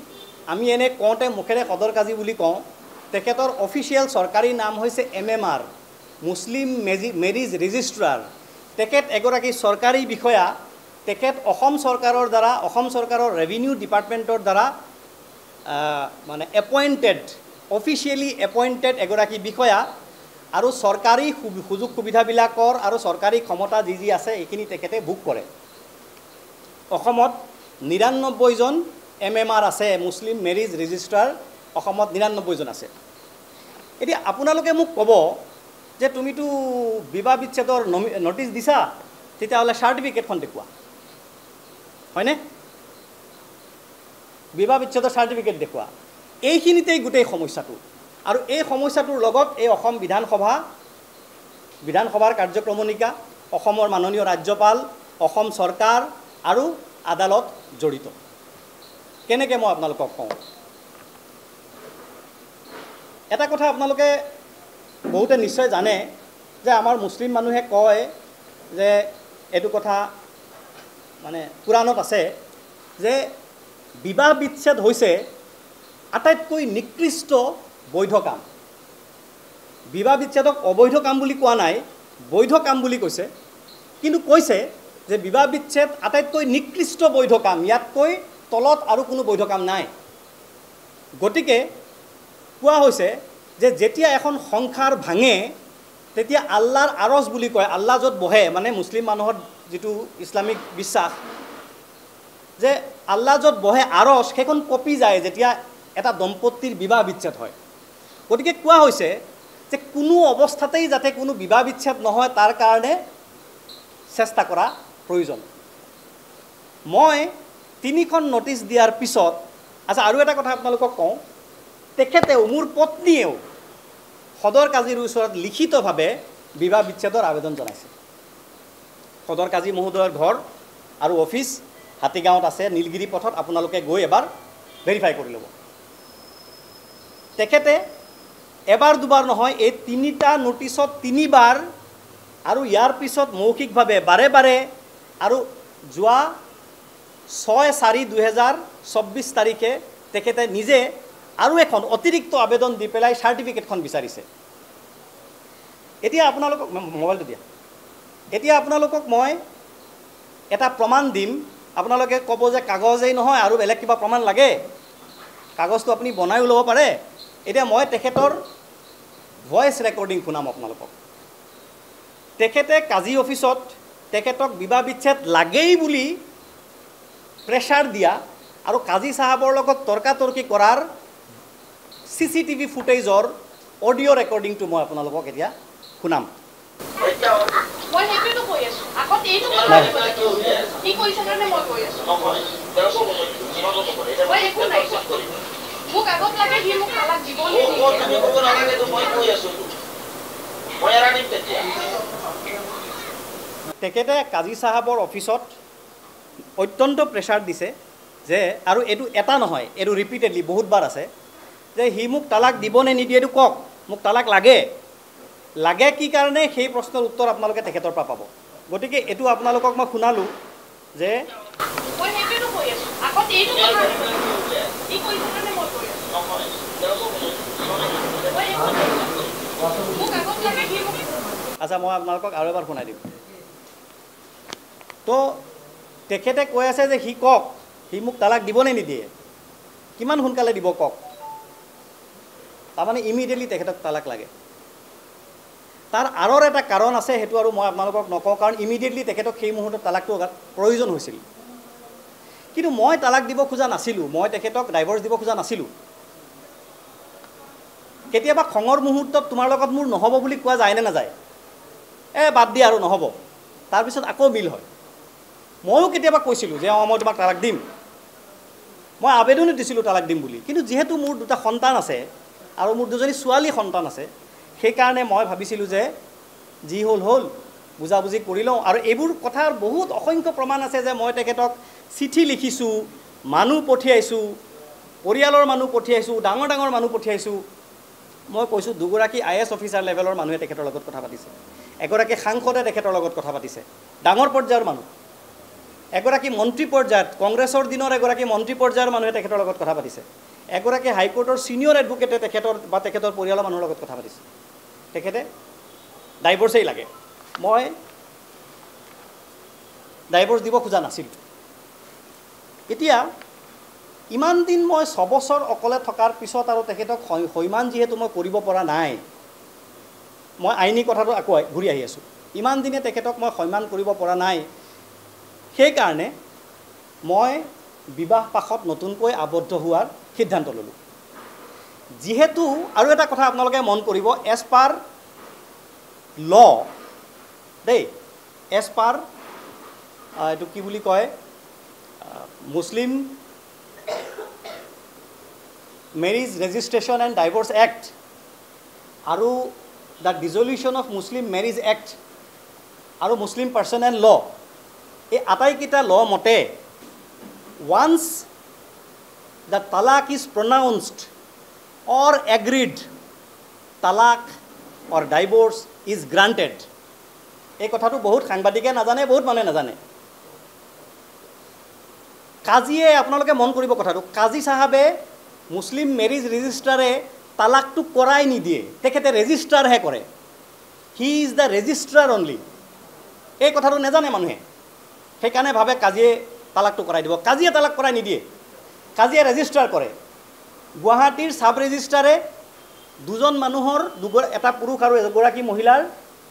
Speaker 1: আমি এনে কওঁতে মুখেৰে সদৰ কাজী বুলি কওঁ, তেখেতৰ অফিচিয়েল চৰকাৰী নাম হৈছে MMR, মুছলিম মেৰিজ ৰেজিষ্ট্ৰাৰ। তেখেত এগৰাকী চৰকাৰী বিষয়া। তেখেত অসম চৰকাৰৰ ৰেভিনিউ ডিপাৰ্টমেণ্টৰ দ্বাৰা মানে অফিচিয়েলি এপইণ্টেড এগৰাকী বিষয়া আৰু চৰকাৰী সুযোগ সুবিধাবিলাকৰ আৰু চৰকাৰী ক্ষমতা যি আছে এইখিনি তেখেতে ভোগ কৰে। অসমত 99জন MMR আছে, মুছলিম মেৰিজ ৰেজিষ্ট্ৰাৰ অসমত 99জন আছে। এতিয়া আপোনালোকে মোক ক'ব যে তুমিতো বিবাহ বিচ্ছেদৰ নটিছ দিছা, তেতিয়াহ'লে চাৰ্টিফিকেটখন দেখুওৱা, হয়নে? বিবাহ বিচ্ছেদৰ চাৰ্টিফিকেট দেখুওৱা। এইখিনিতেই গোটেই সমস্যাটো। আৰু এই সমস্যাটোৰ লগত এই অসম বিধানসভাৰ কাৰ্যক্ৰমণিকা, অসমৰ মাননীয় ৰাজ্যপাল, অসম চৰকাৰ আৰু আদালত জড়িত। কেনেকৈ মই আপোনালোকক কওঁ, এটা কথা আপোনালোকে বহুতে নিশ্চয় জানে যে আমাৰ মুছলিম মানুহে কয় যে এইটো কথা মানে কোৰাণত আছে যে বিবাহ বিচ্ছেদ হৈছে আটাইতকৈ নিকৃষ্ট বৈধ কাম। বিবাহ বিচ্ছেদক অবৈধ কাম বুলি কোৱা নাই, বৈধ কাম বুলি কৈছে। কিন্তু কৈছে যে বিবাহ বিচ্ছেদ আটাইতকৈ নিকৃষ্ট বৈধ কাম, ইয়াতকৈ তলত আৰু কোনো বৈধ কাম নাই। গতিকে কোৱা হৈছে যে যেতিয়া এখন সংসাৰ ভাঙে তেতিয়া আল্লাহৰ আৰজ বুলি কয়, আল্লাহ য'ত বহে, মানে মুছলিম মানুহৰ যিটো ইছলামিক বিশ্বাস যে আল্লাহ য'ত বহে আৰজ, সেইখন কঁপি যায় যেতিয়া এটা দম্পতীৰ বিবাহ বিচ্ছেদ হয়। গতিকে কোৱা হৈছে যে কোনো অৱস্থাতেই যাতে কোনো বিবাহ বিচ্ছেদ নহয় তাৰ কাৰণে চেষ্টা কৰা প্ৰয়োজন। মই 3খন নোটিছ দিয়াৰ পিছত, আচ্ছা আৰু এটা কথা আপোনালোকক কওঁ, তেখেতেও মোৰ পত্নীয়েও সদৰ কাজীৰ ওচৰত লিখিতভাৱে বিবাহ বিচ্ছেদৰ আবেদন জনাইছে। সদৰ কাজী মহোদয়ৰ ঘৰ আৰু অফিচ হাতীগাঁৱত আছে, নীলগিৰি পথত। আপোনালোকে গৈ এবাৰ ভেৰিফাই কৰি ল'ব। তেখেতে এবাৰ দুবাৰ নহয়, এই 3টা নোটিছত 3বাৰ আৰু ইয়াৰ পিছত মৌখিকভাৱে বাৰে বাৰে আৰু যোৱা 6/4/2024 তাৰিখে তেখেতে নিজে আৰু এখন অতিৰিক্ত আবেদন দি পেলাই চাৰ্টিফিকেটখন বিচাৰিছে। এতিয়া আপোনালোকক মোবাইলটো দিয়া, এতিয়া আপোনালোকক মই এটা প্ৰমাণ দিম। আপোনালোকে ক'ব যে কাগজেই নহয় আৰু বেলেগ কিবা প্ৰমাণ লাগে, কাগজটো আপুনি বনায়ো ল'ব পাৰে। এতিয়া মই তেখেতৰ ভইচ ৰেকৰ্ডিং শুনাম আপোনালোকক। তেখেতে কাজী অফিচত তেখেতক বিবাহ বিচ্ছেদ লাগেই বুলি প্ৰেছাৰ দিয়া আৰু কাজী চাহাবৰ লগত তৰ্কাতৰ্কি কৰাৰ CCTV ফুটেজৰ অডিঅ' ৰেকৰ্ডিংটো মই আপোনালোকক এতিয়া শুনাম। তেখেতে কাজী চাহাবৰ অফিচত অত্যন্ত প্ৰেছাৰ দিছে যে, আৰু এইটো এটা নহয়, এইটো ৰিপিটেডলি বহুতবাৰ আছে, যে সি মোক তালাক দিব নে নিদিয়ে এইটো কওক, মোক তালাক লাগে কি কাৰণে, সেই প্ৰশ্নৰ উত্তৰ আপোনালোকে তেখেতৰ পৰা পাব। গতিকে এইটো আপোনালোকক মই শুনালোঁ যে আচ্ছা মই আপোনালোকক আৰু এবাৰ শুনাই দিম। তো তেখেতে কৈ আছে যে সি কওক, সি মোক তালাক দিব নে নিদিয়ে, কিমান সোনকালে দিব কওক। তাৰমানে ইমিডিয়েটলি তেখেতক তালাক লাগে। তাৰ আঁৰৰ এটা কাৰণ আছে, সেইটো আৰু মই আপোনালোকক নকওঁ, কাৰণ ইমিডিয়েটলি তেখেতক সেই মুহূৰ্তত তালাকটো প্ৰয়োজন হৈছিল। কিন্তু মই তালাক দিব খোজা নাছিলোঁ, মই তেখেতক ডাইভৰ্চ দিব খোজা নাছিলোঁ। কেতিয়াবা খঙৰ মুহূৰ্তত তোমাৰ লগত মোৰ নহ'ব বুলি কোৱা যায় নে নাযায়? বাদ দিয়া আৰু নহ'ব, তাৰপিছত আকৌ মিল হয়। ময়ো কেতিয়াবা কৈছিলোঁ যে মই তোমাক তালাক দিম, মই আবেদনো দিছিলোঁ তালাক দিম বুলি। কিন্তু যিহেতু মোৰ 2টা সন্তান আছে, আৰু মোৰ দুজনী ছোৱালী সন্তান আছে সেইকাৰণে মই ভাবিছিলোঁ যে যি হ'ল বুজাবুজি কৰি লওঁ আৰু এইবোৰ কথাৰ বহুত অসংখ্য প্ৰমাণ আছে যে মই তেখেতক চিঠি লিখিছোঁ মানুহ পঠিয়াইছোঁ পৰিয়ালৰ মানুহ পঠিয়াইছোঁ ডাঙৰ ডাঙৰ মানুহ পঠিয়াইছোঁ মই কৈছোঁ দুগৰাকী IAS অফিচাৰ লেভেলৰ মানুহে তেখেতৰ লগত কথা পাতিছে এগৰাকী সাংসদে তেখেতৰ লগত কথা পাতিছে ডাঙৰ পৰ্যায়ৰ মানুহ এগৰাকী মন্ত্ৰী পৰ্যায়ত কংগ্ৰেছৰ দিনৰ এগৰাকী মন্ত্ৰী পৰ্যায়ৰ মানুহে তেখেতৰ লগত কথা পাতিছে এগৰাকী হাইকোৰ্টৰ ছিনিয়ৰ এডভোকেটে তেখেতৰ পৰিয়ালৰ মানুহৰ লগত কথা পাতিছে তেখেতে ডাইভৰ্চেই লাগে মই ডাইভৰ্চ দিব খোজা নাছিলোঁ এতিয়া ইমান দিন মই 6 বছৰ অকলে থকাৰ পিছত আৰু তেখেতক হৈমান যিহেতু মই কৰিব পৰা নাই মই আইনী কথাটো আকৌ ঘূৰি আহি আছোঁ ইমান দিনে তেখেতক মই সন্মান কৰিব পৰা নাই সেইকাৰণে মই বিবাহ পাশত নতুনকৈ আবদ্ধ হোৱাৰ সিদ্ধান্ত ল'লোঁ যিহেতু আৰু এটা কথা আপোনালোকে মন কৰিব এজ পাৰ ল দেই এজ পাৰ এইটো কি বুলি কয় Muslim marriage registration and divorce act আৰু the dissolution of Muslim marriage act আৰু মুছলিম পাৰ্চনেল ল এই আটাইকেইটা ল মতে ওৱান্স দ্য তালাক ইজ প্ৰনাউন্সড অৰ এগ্ৰিড তালাক অৰ ডাইভৰ্চ ইজ গ্ৰাণ্টেড এই কথাটো বহুত সাংবাদিকে নাজানে বহুত মানুহে নাজানে কাজীয়ে আপোনালোকে মন কৰিব কথাটো কাজী চাহাবে মুছলিম মেৰিজ ৰেজিষ্টাৰে তালাকটো কৰাই নিদিয়ে তেখেতে ৰেজিষ্টাৰহে কৰে he is the registrar only এই কথাটো নাজানে মানুহে সেইকাৰণে ভাবে কাজীয়ে তালাকটো কৰাই দিব কাজীয়ে তালাক কৰাই নিদিয়ে কাজীয়ে ৰেজিষ্টাৰ কৰে গুৱাহাটীৰ সাব ৰেজিষ্টাৰে দুজন মানুহৰ এটা পুৰুষ আৰু এগৰাকী মহিলাৰ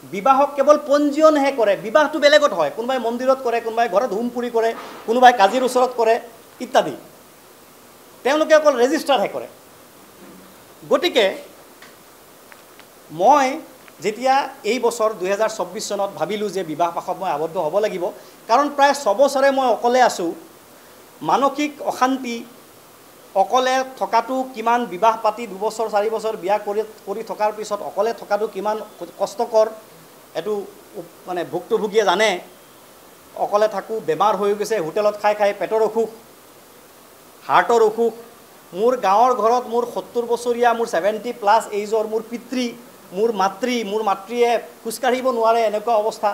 Speaker 1: বিবাহক কেৱল পঞ্জীয়নহে কৰে বিবাহটো বেলেগত হয় কোনোবাই মন্দিৰত কৰে কোনোবাই ঘৰত হোমপুৰি কৰে কোনোবাই কাজীৰ ওচৰত কৰে ইত্যাদি তেওঁলোকে অকল ৰেজিষ্টাৰহে কৰে গতিকে মই যেতিয়া এই বছৰ 2024 চনত ভাবিলোঁ যে বিবাহ পাশত মই আবদ্ধ হ'ব লাগিব কাৰণ প্ৰায় 6 বছৰে মই অকলে আছোঁ মানসিক অশান্তি অকলে থকাটো কিমান বিবাহ পাতি 2 বছৰ 4 বছৰ বিয়া কৰি থকাৰ পিছত অকলে থকাটো কিমান কষ্টকৰ এটো মানে ভুক্তভোগীয়ে জানে অকলে থাকোঁ বেমাৰ হৈ গৈছে হোটেলত খাই পেটৰ অসুখ হাৰ্টৰ অসুখ মোৰ গাঁৱৰ ঘৰত মোৰ 70 বছৰীয়া মোৰ 70+ এইজৰ মোৰ পিতৃ মোৰ মাতৃয়ে খোজকাঢ়িব নোৱাৰে এনেকুৱা অৱস্থা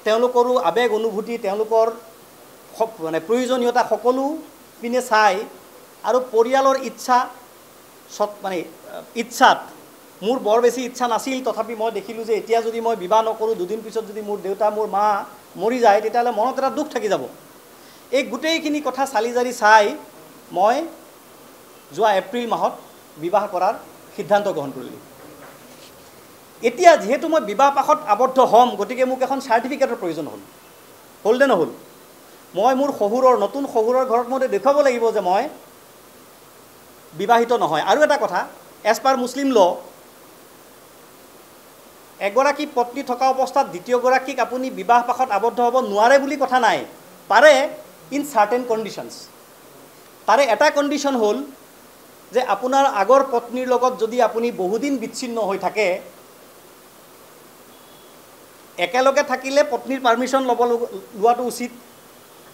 Speaker 1: তেওঁলোকৰো আবেগ অনুভূতি তেওঁলোকৰ মানে প্ৰয়োজনীয়তা সকলো পিনে চাই আৰু পৰিয়ালৰ ইচ্ছাত মোৰ বৰ বেছি ইচ্ছা নাছিল তথাপি মই দেখিলোঁ যে এতিয়া যদি মই বিবাহ নকৰোঁ দুদিন পিছত যদি মোৰ দেউতা মোৰ মা মৰি যায় তেতিয়াহ'লে মনত এটা দুখ থাকি যাব এই গোটেইখিনি কথা চালি জাৰি চাই মই যোৱা এপ্ৰিল মাহত বিবাহ কৰাৰ সিদ্ধান্ত গ্ৰহণ কৰিলোঁ এতিয়া যেহেতু মই বিবাহ পাশত আবদ্ধ হ'ম গতিকে মোক এখন চাৰ্টিফিকেটৰ প্ৰয়োজন হ'ল নে নহ'ল মই মোৰ নতুন শহুৰৰ ঘৰত মই দেখুৱাব লাগিব যে মই বিবাহিত নহয় আৰু এটা কথা এজ পাৰ মুছলিম ল এগৰাকী পত্নী থকা অৱস্থাত দ্বিতীয়গৰাকীক আপুনি বিবাহ পাশত আবদ্ধ হ'ব নোৱাৰে বুলি কথা নাই পাৰে ইন চাৰ্টেন কণ্ডিশ্যনছ তাৰে এটা কণ্ডিশ্যন হ'ল যে আপোনাৰ আগৰ পত্নীৰ লগত যদি আপুনি বহুদিন বিচ্ছিন্ন হৈ থাকে একেলগে থাকিলে পত্নীৰ পাৰ্মিশ্যন লোৱাটো উচিত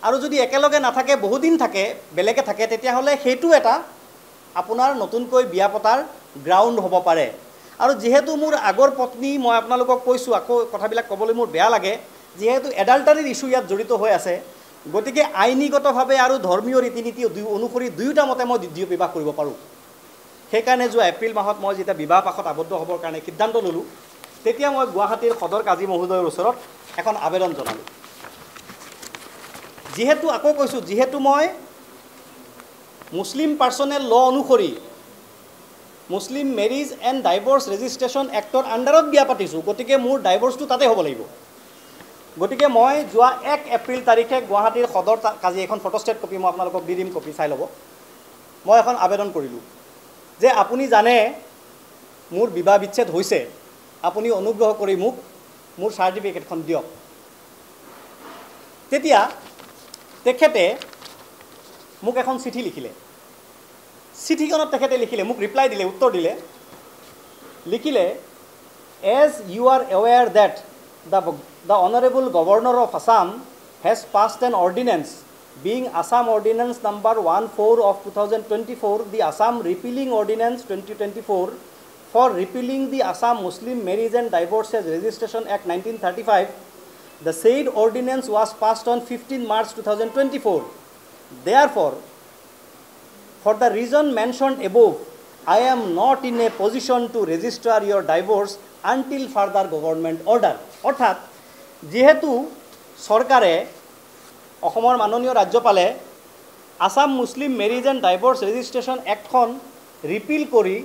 Speaker 1: আৰু যদি একেলগে নাথাকে বহুদিন থাকে বেলেগে থাকে তেতিয়াহ'লে সেইটো এটা আপোনাৰ নতুনকৈ বিয়া পতাৰ গ্ৰাউণ্ড হ'ব পাৰে আৰু যেহেতু মোৰ আগৰ পত্নী মই আপোনালোকক কৈছোঁ আকৌ কথাবিলাক ক'বলৈ মোৰ বেয়া লাগে যেহেতু এডাল্টাৰীৰ ইছ্যু ইয়াত জড়িত হৈ আছে গতিকে আইনীগতভাৱে আৰু ধৰ্মীয় ৰীতি নীতি অনুসৰি দুয়োটা মতে মই দ্বিতীয় বিবাহ কৰিব পাৰোঁ সেইকাৰণে যোৱা এপ্ৰিল মাহত মই যেতিয়া বিবাহ পাশত আবদ্ধ হ'বৰ কাৰণে সিদ্ধান্ত ল'লোঁ তেতিয়া মই গুৱাহাটীৰ সদৰ কাজী মহোদয়ৰ ওচৰত এখন আবেদন জনালোঁ যেহেতু আকৌ কৈছোঁ যেহেতু মই মুছলিম পাৰ্চনেল ল অনুসৰি Muslim marriage and divorce registration এক্টৰ আণ্ডাৰত বিয়া পাতিছোঁ গতিকে মোৰ ডাইভৰ্চটো তাতে হ'ব লাগিব গতিকে মই যোৱা 1 এপ্ৰিল তাৰিখে গুৱাহাটীৰ সদৰ কাজী এখন ফটোষ্টেট কপি মই আপোনালোকক দি দিম কপি চাই ল'ব মই এখন আবেদন কৰিলোঁ যে আপুনি জানে মোৰ বিবাহ বিচ্ছেদ হৈছে আপুনি অনুগ্ৰহ কৰি মোক মোৰ চাৰ্টিফিকেটখন দিয়ক তেতিয়া তেখেতে মোক এখন চিঠি লিখিলে চিঠিখনত তেখেতে লিখিলে, মোক ৰিপ্লাই দিলে, উত্তৰ দিলে, লিখিলে, as you are aware that the honourable governor of Assam has passed an ordinance being Assam Ordinance number 14 of 2024, the Assam Repealing Ordinance 2024 for repealing the Assam Muslim Marriage and Divorces Registration Act 1935, the said ordinance was passed on 15 March 2024. Therefore, for the reason mentioned above, I am not in a position to register your divorce until further government order. অর্থাৎ যেহেতু সরকারে অসমৰ মাননীয় ৰাজ্যপালে Assam Muslim marriage and divorce registration এক্টখন repeal কৰি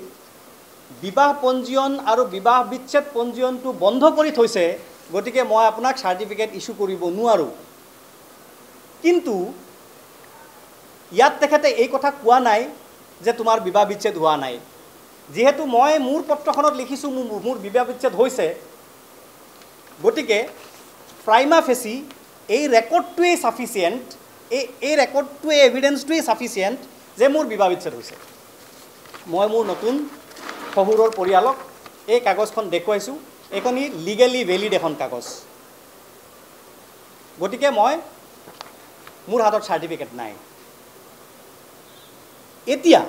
Speaker 1: বিবাহ পঞ্জীয়ন আৰু বিবাহ বিচ্ছেদ পঞ্জীয়নটো বন্ধ কৰি থৈছে, গতিকে মই আপোনাক চাৰ্টিফিকেট ইছ্যু কৰিব নোৱাৰোঁ। কিন্তু ইয়াত তেখেতে এই কথা কোৱা নাই যে তোমাৰ বিবাহ বিচ্ছেদ হোৱা নাই। যেহেতু মই মোৰ পত্ৰখনত লিখিছোঁ মোৰ বিবাহ বিচ্ছেদ হৈছে, গতিকে প্ৰাইমা ফেচি এই ৰেকৰ্ডটোৱেই ছাফিচিয়েণ্ট, এই ৰেকৰ্ডটোৱে এভিডেঞ্চটোৱেই ছাফিচিয়েণ্ট যে মোৰ বিবাহ বিচ্ছেদ হৈছে। মই মোৰ নতুন শহুৰৰ পৰিয়ালক এই কাগজখন দেখুৱাইছোঁ, এইখনি লিগেলি ভেলিড এখন কাগজ। গতিকে মোৰ হাতত চাৰ্টিফিকেট নাই। এতিয়া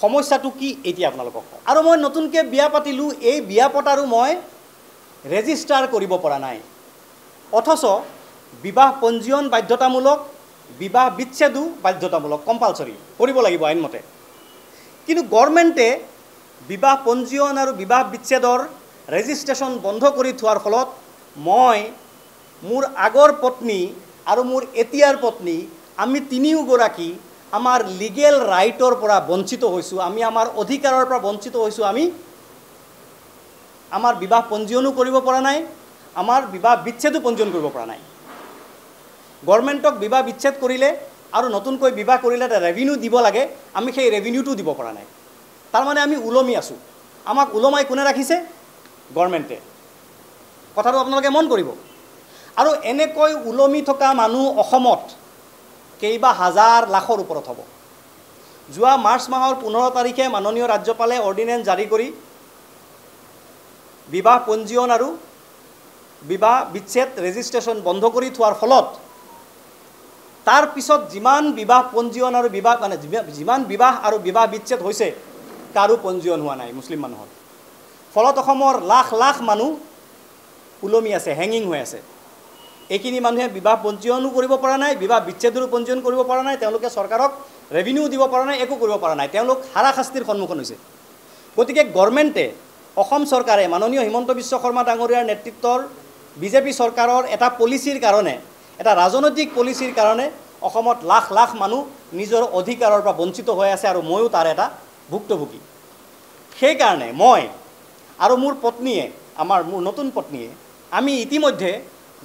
Speaker 1: সমস্যাটো কি এতিয়া আপোনালোকক কওঁ। আৰু মই নতুনকৈ বিয়া পাতিলোঁ, এই বিয়া পতাৰো মই ৰেজিষ্টাৰ কৰিব পৰা নাই, অথচ বিবাহ পঞ্জীয়ন বাধ্যতামূলক, বিবাহ বিচ্ছেদো বাধ্যতামূলক, কম্পালচৰি কৰিব লাগিব আইনমতে। কিন্তু গভৰ্ণমেণ্টে বিবাহ পঞ্জীয়ন আৰু বিবাহ বিচ্ছেদৰ ৰেজিষ্ট্ৰেশ্যন বন্ধ কৰি থোৱাৰ ফলত মই, মোৰ আগৰ পত্নী আৰু মোৰ এতিয়াৰ পত্নী, আমি তিনিওগৰাকী আমাৰ লিগেল ৰাইটৰ পৰা বঞ্চিত হৈছোঁ, আমি আমাৰ অধিকাৰৰ পৰা বঞ্চিত হৈছোঁ। আমি আমাৰ বিবাহ পঞ্জীয়নো কৰিব পৰা নাই, আমাৰ বিবাহ বিচ্ছেদো পঞ্জীয়ন কৰিব পৰা নাই। গভৰ্ণমেণ্টক বিবাহ বিচ্ছেদ কৰিলে আৰু নতুনকৈ বিবাহ কৰিলে এটা ৰেভিনিউ দিব লাগে, আমি সেই ৰেভিনিউটো দিব পৰা নাই। তাৰমানে আমি ওলমি আছোঁ। আমাক ওলমাই কোনে ৰাখিছে? গভৰ্ণমেণ্টে। কথাটো আপোনালোকে মন কৰিব। আৰু এনেকৈ ওলমি থকা মানুহ অসমত কেইবা হাজাৰ লাখৰ ওপৰত হ'ব। যোৱা মাৰ্চ মাহৰ 15 তাৰিখে মাননীয় ৰাজ্যপালে অৰ্ডিনেন্স জাৰি কৰি বিবাহ পঞ্জীয়ন আৰু বিবাহ বিচ্ছেদ ৰেজিষ্ট্ৰেশ্যন বন্ধ কৰি থোৱাৰ ফলত তাৰ পিছত যিমান বিবাহ পঞ্জীয়ন আৰু যিমান বিবাহ আৰু বিবাহ বিচ্ছেদ হৈছে, কাৰো পঞ্জীয়ন হোৱা নাই মুছলিম মানুহৰ। ফলত অসমৰ লাখ লাখ মানুহ ওলমি আছে, হেঙিং হৈ আছে। এইখিনি মানুহে বিবাহ পঞ্জীয়নো কৰিব পৰা নাই, বিবাহ বিচ্ছেদৰো পঞ্জীয়ন কৰিব পৰা নাই, তেওঁলোকে চৰকাৰক ৰেভিনিউ দিব পৰা নাই, একো কৰিব পৰা নাই, তেওঁলোক হাৰাশাস্তিৰ সন্মুখীন হৈছে। গতিকে গভৰ্ণমেণ্টে, অসম চৰকাৰে, মাননীয় হিমন্ত বিশ্ব শৰ্মা ডাঙৰীয়াৰ নেতৃত্বৰ বিজেপি চৰকাৰৰ এটা পলিচিৰ কাৰণে, এটা ৰাজনৈতিক পলিচিৰ কাৰণে অসমত লাখ লাখ মানুহ নিজৰ অধিকাৰৰ পৰা বঞ্চিত হৈ আছে, আৰু ময়ো তাৰ এটা ভুক্তভোগী। সেইকাৰণে মই আৰু মোৰ পত্নীয়ে, মোৰ নতুন পত্নীয়ে, আমি ইতিমধ্যে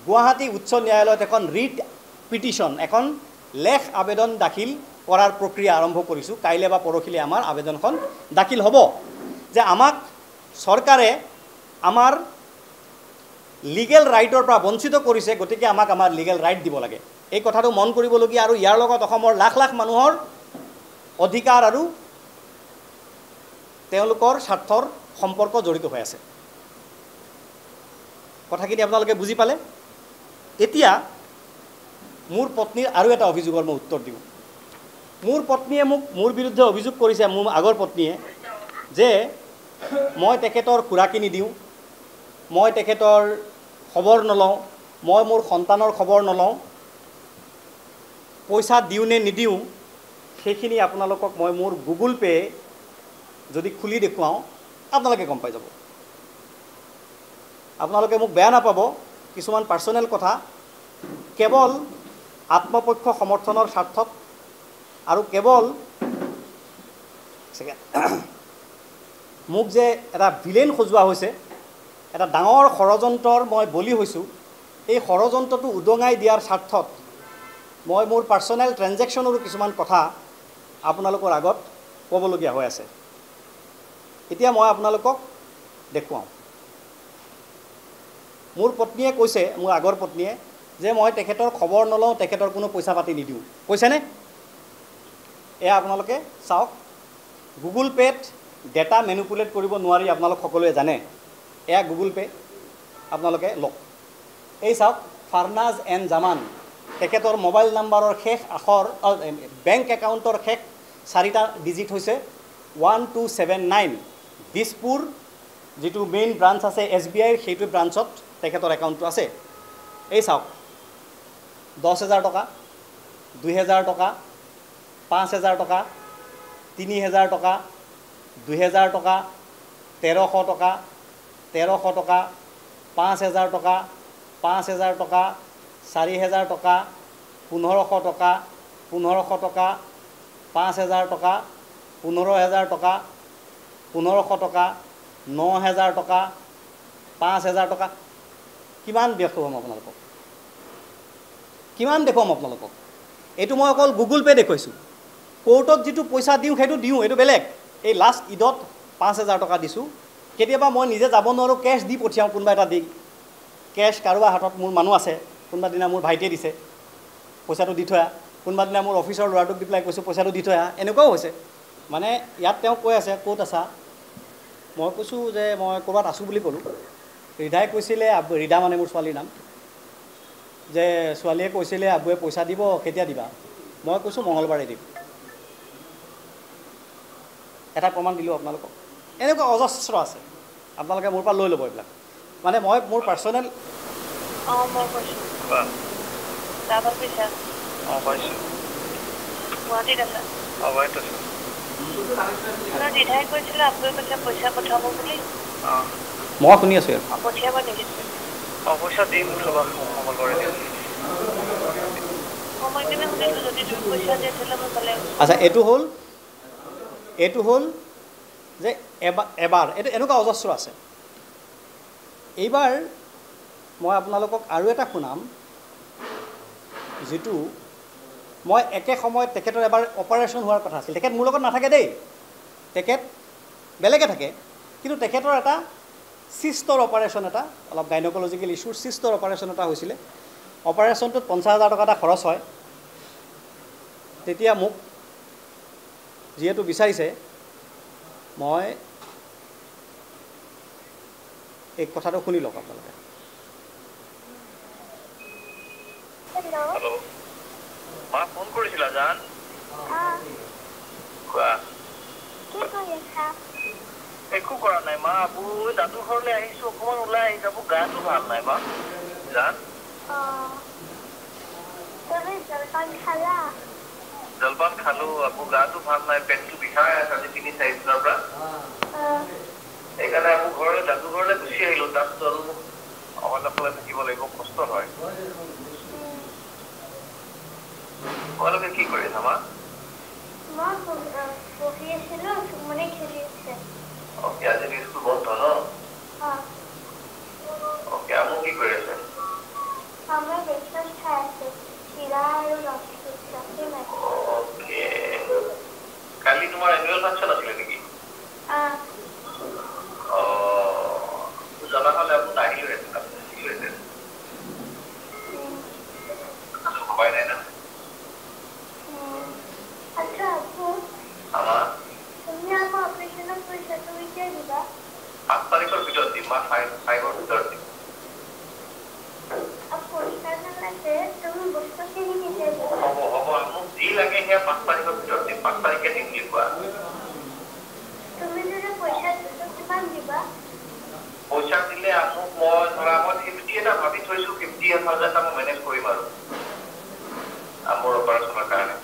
Speaker 1: গুৱাহাটী উচ্চ ন্যায়ালয়ত এখন ৰিট পিটিশ্যন, এখন লেখ আবেদন দাখিল কৰাৰ প্ৰক্ৰিয়া আৰম্ভ কৰিছোঁ। কাইলৈ বা পৰহিলৈ আমাৰ আবেদনখন দাখিল হ'ব যে আমাক চৰকাৰে আমাৰ লিগেল ৰাইটৰ পৰা বঞ্চিত কৰিছে, গতিকে আমাক আমাৰ লিগেল ৰাইট দিব লাগে। এই কথাটো মন কৰিবলগীয়া। আৰু ইয়াৰ লগত অসমৰ লাখ লাখ মানুহৰ অধিকাৰ আৰু তেওঁলোকৰ স্বাৰ্থৰ সম্পৰ্ক জড়িত হৈ আছে। কথাখিনি আপোনালোকে বুজি পালে? এতিয়া মোৰ পত্নীৰ আৰু এটা অভিযোগৰ মই উত্তৰ দিওঁ। মোৰ পত্নীয়ে মোৰ বিৰুদ্ধে অভিযোগ কৰিছে, মোৰ আগৰ পত্নীয়ে, যে মই তেখেতৰ খুৰাকি নিদিওঁ, মই তেখেতৰ খবৰ নলওঁ, মই মোৰ সন্তানৰ খবৰ নলওঁ, পইচা দিওঁ নে নিদিওঁ সেইখিনি আপোনালোকক মই মোৰ গুগল পে যদি খুলি দেখুৱাওঁ আপোনালোকে গম পাই যাব। আপোনালোকে মোক বেয়া নাপাব, কিছুমান পাৰ্চনেল কথা, কেৱল আত্মপক্ষ সমৰ্থনৰ স্বাৰ্থত আৰু কেৱল মোক যে এটা ভিলেন সজোৱা হৈছে, এটা ডাঙৰ ষড়যন্ত্ৰৰ মই বলি হৈছোঁ, এই ষড়যন্ত্ৰটো উদঙাই দিয়াৰ স্বাৰ্থত মই মোৰ পাৰ্চনেল ট্ৰেঞ্জেকশ্যনৰো কিছুমান কথা আপোনালোকৰ আগত ক'বলগীয়া হৈ আছে। এতিয়া মই আপোনালোকক দেখুৱাওঁ। মোৰ পত্নীয়ে কৈছে, মোৰ আগৰ পত্নীয়ে, যে মই তেখেতৰ খবৰ নলওঁ, তেখেতৰ কোনো পইচা পাতি নিদিওঁ। কৈছেনে? এয়া আপোনালোকে চাওক। গুগল পে'ত ডেটা মেনুপুলেট কৰিব নোৱাৰি আপোনালোক সকলোৱে জানে। এয়া গুগল পে' আপোনালোকে লওক। এই চাওক, ফাৰনাজ এন জামান, তেখেতৰ মোবাইল নাম্বাৰৰ শেষ আখৰ বেংক একাউণ্টৰ শেষ 4টা ডিজিট হৈছে 1279। দিছপুৰ যিটো মেইন ব্ৰাঞ্চ আছে SBIৰ, সেইটো ব্ৰাঞ্চত তেখেতৰ একাউণ্টটো আছে। এই চাওক, 10,000 টকা, 2,000 টকা, 5,000 টকা, 3,000 টকা, 2,000 টকা, 1,300 টকা, 1,300 টকা, 5,000 টকা, 5,000 টকা, 4,000 টকা, 1,500 টকা, 1,500 টকা, 5,000 টকা, 15,000 টকা, 1,500 টকা, 9,000 টকা, 5,000 টকা। কিমান দেখুৱাম আপোনালোকক, কিমান দেখুৱাম আপোনালোকক? এইটো মই অকল গুগল পে' দেখুৱাইছোঁ। কোৰ্টত যিটো পইচা দিওঁ সেইটো দিওঁ, এইটো বেলেগ। এই লাষ্ট ঈদত 5,000 টকা দিছোঁ। কেতিয়াবা মই নিজে যাব নোৱাৰোঁ, কেছ দি পঠিয়াওঁ কোনোবা এটা দি। কেছ কাৰোবাৰ হাতত মোৰ মানুহ আছে, কোনোবা দিনা মোৰ ভাইটিয়ে দিছে, পইচাটো দি থৈ আহ। কোনোবা দিনা মোৰ অফিচৰ ল'ৰাটোক দি পেলাই কৈছোঁ পইচাটো দি থৈ আহ। এনেকুৱাও হৈছে। মানে ইয়াত তেওঁ কৈ আছে ক'ত আছা, মই কৈছোঁ যে মই ক'ৰবাত আছোঁ বুলি ক'লোঁ। ৰিধাই কৈছিলে, ৰিধা মানে মোৰ ছোৱালীৰ নাম, যে ছোৱালীয়ে কৈছিলে আবুৱে পইচা দিব, কেতিয়া দিবা? মই কৈছোঁ মঙলবাৰে দিম। এটা প্ৰমাণ দিলোঁ আপোনালোকক। এনেকুৱা অজস্ৰ আছে, আপোনালোকে মোৰ পৰা লৈ ল'ব এইবিলাক। মানে মই মোৰ পাৰ্চনেল মই শুনি আছোঁ। আচ্ছা, এইটো হ'ল যে এবাৰ এইটো এনেকুৱা অজস্ৰ আছে। এইবাৰ মই আপোনালোকক আৰু এটা শুনাম, যিটো মই একে সময়ত তেখেতৰ এবাৰ অপাৰেশ্যন হোৱাৰ কথা আছিল। তেখেত মোৰ লগত নাথাকে দেই, তেখেত বেলেগে থাকে, কিন্তু তেখেতৰ এটা চিষ্টৰ অপাৰেশ্যন, এটা অলপ গাইনকলজিকেল ইছ্যুৰ চিষ্টৰ অপাৰেশ্যন এটা হৈছিলে। অপাৰেশ্যনটোত 50,000 টকা এটা খৰচ হয়। তেতিয়া মোক যিহেতু বিচাৰিছে, মই এই কথাটো শুনি লওক আপোনালোকে।
Speaker 2: ফোন কৰিছিলা জান? একো কৰা নাই মা, আবু দাদু ঘৰলৈ আহিছো, অকমান ওলাই আহি যাব, গাটো ভাল নাই মা জান। জলপান খালো, আবু গাটো ভাল নাই, পেটটো বিষাই আছে আজি 3-4 দিনৰ পৰা। সেইকাৰণে আবু ঘৰলৈ, দাদু ঘৰলৈ গুচি আহিলো। তাততো আৰু অকলে অকলে থাকিব লাগিব, কষ্ট হয়। তোমালোকে কি কৰি আছা মা? আজি স্কুল বন্ধ ন? আমু কি কৰি আছে? কালি তোমাৰ এনুৱেল ফাংচন আছিলে নেকি? জনা হলে আপুনি আহিলেহেঁতেন, আপুনি থাকিলেহেঁতেন। ভবাই নাই না? আমাৰ 5 তাৰিখৰ ভিতৰত দিম, 5ৰ ভিতৰত দিম। হ'ব, মোক যি লাগে সেয়া 5 তাৰিখৰ ভিতৰত দিম, 5 তাৰিখে দিম বুলি কোৱা। পইচা দিলে মোক মই ধৰা মই 50 এটা ভাবি থৈছো, 50,000 এটা মই মেনেজ কৰিম আৰু মোৰ অপাৰেশ্যনৰ কাৰণে।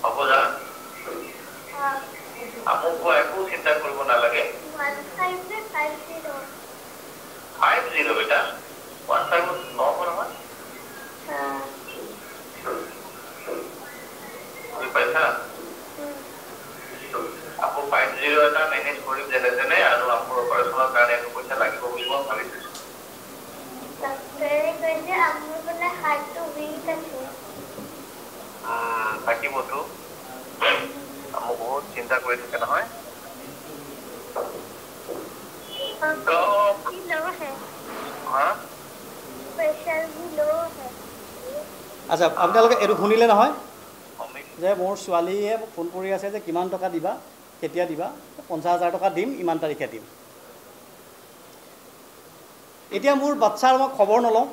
Speaker 2: হ'ব জান? মোক একো চিন্তা কৰিব নালাগে। 50 বেটা, 15 নহ'ব নহয়। বুজি পাইছা? আকৌ 50 এটা মেনেজ কৰিম যেনে তেনে, আৰু মোৰ অপাৰেশ্যনৰ কাৰণে একো পইচা লাগিব বুলি মই ভাবি থৈছো। থাকিবতো, মোক বহুত চিন্তা কৰি থাকে নহয়।
Speaker 1: আচ্ছা, আপোনালোকে এইটো শুনিলে নহয়? যে মোৰ ছোৱালীয়ে মোক ফোন কৰি আছে যে কিমান টকা দিবা কেতিয়া দিবা 50,000 টকা দিম ইমান তাৰিখে দিম এতিয়া মোৰ বাচ্চাৰ মই খবৰ নলওঁ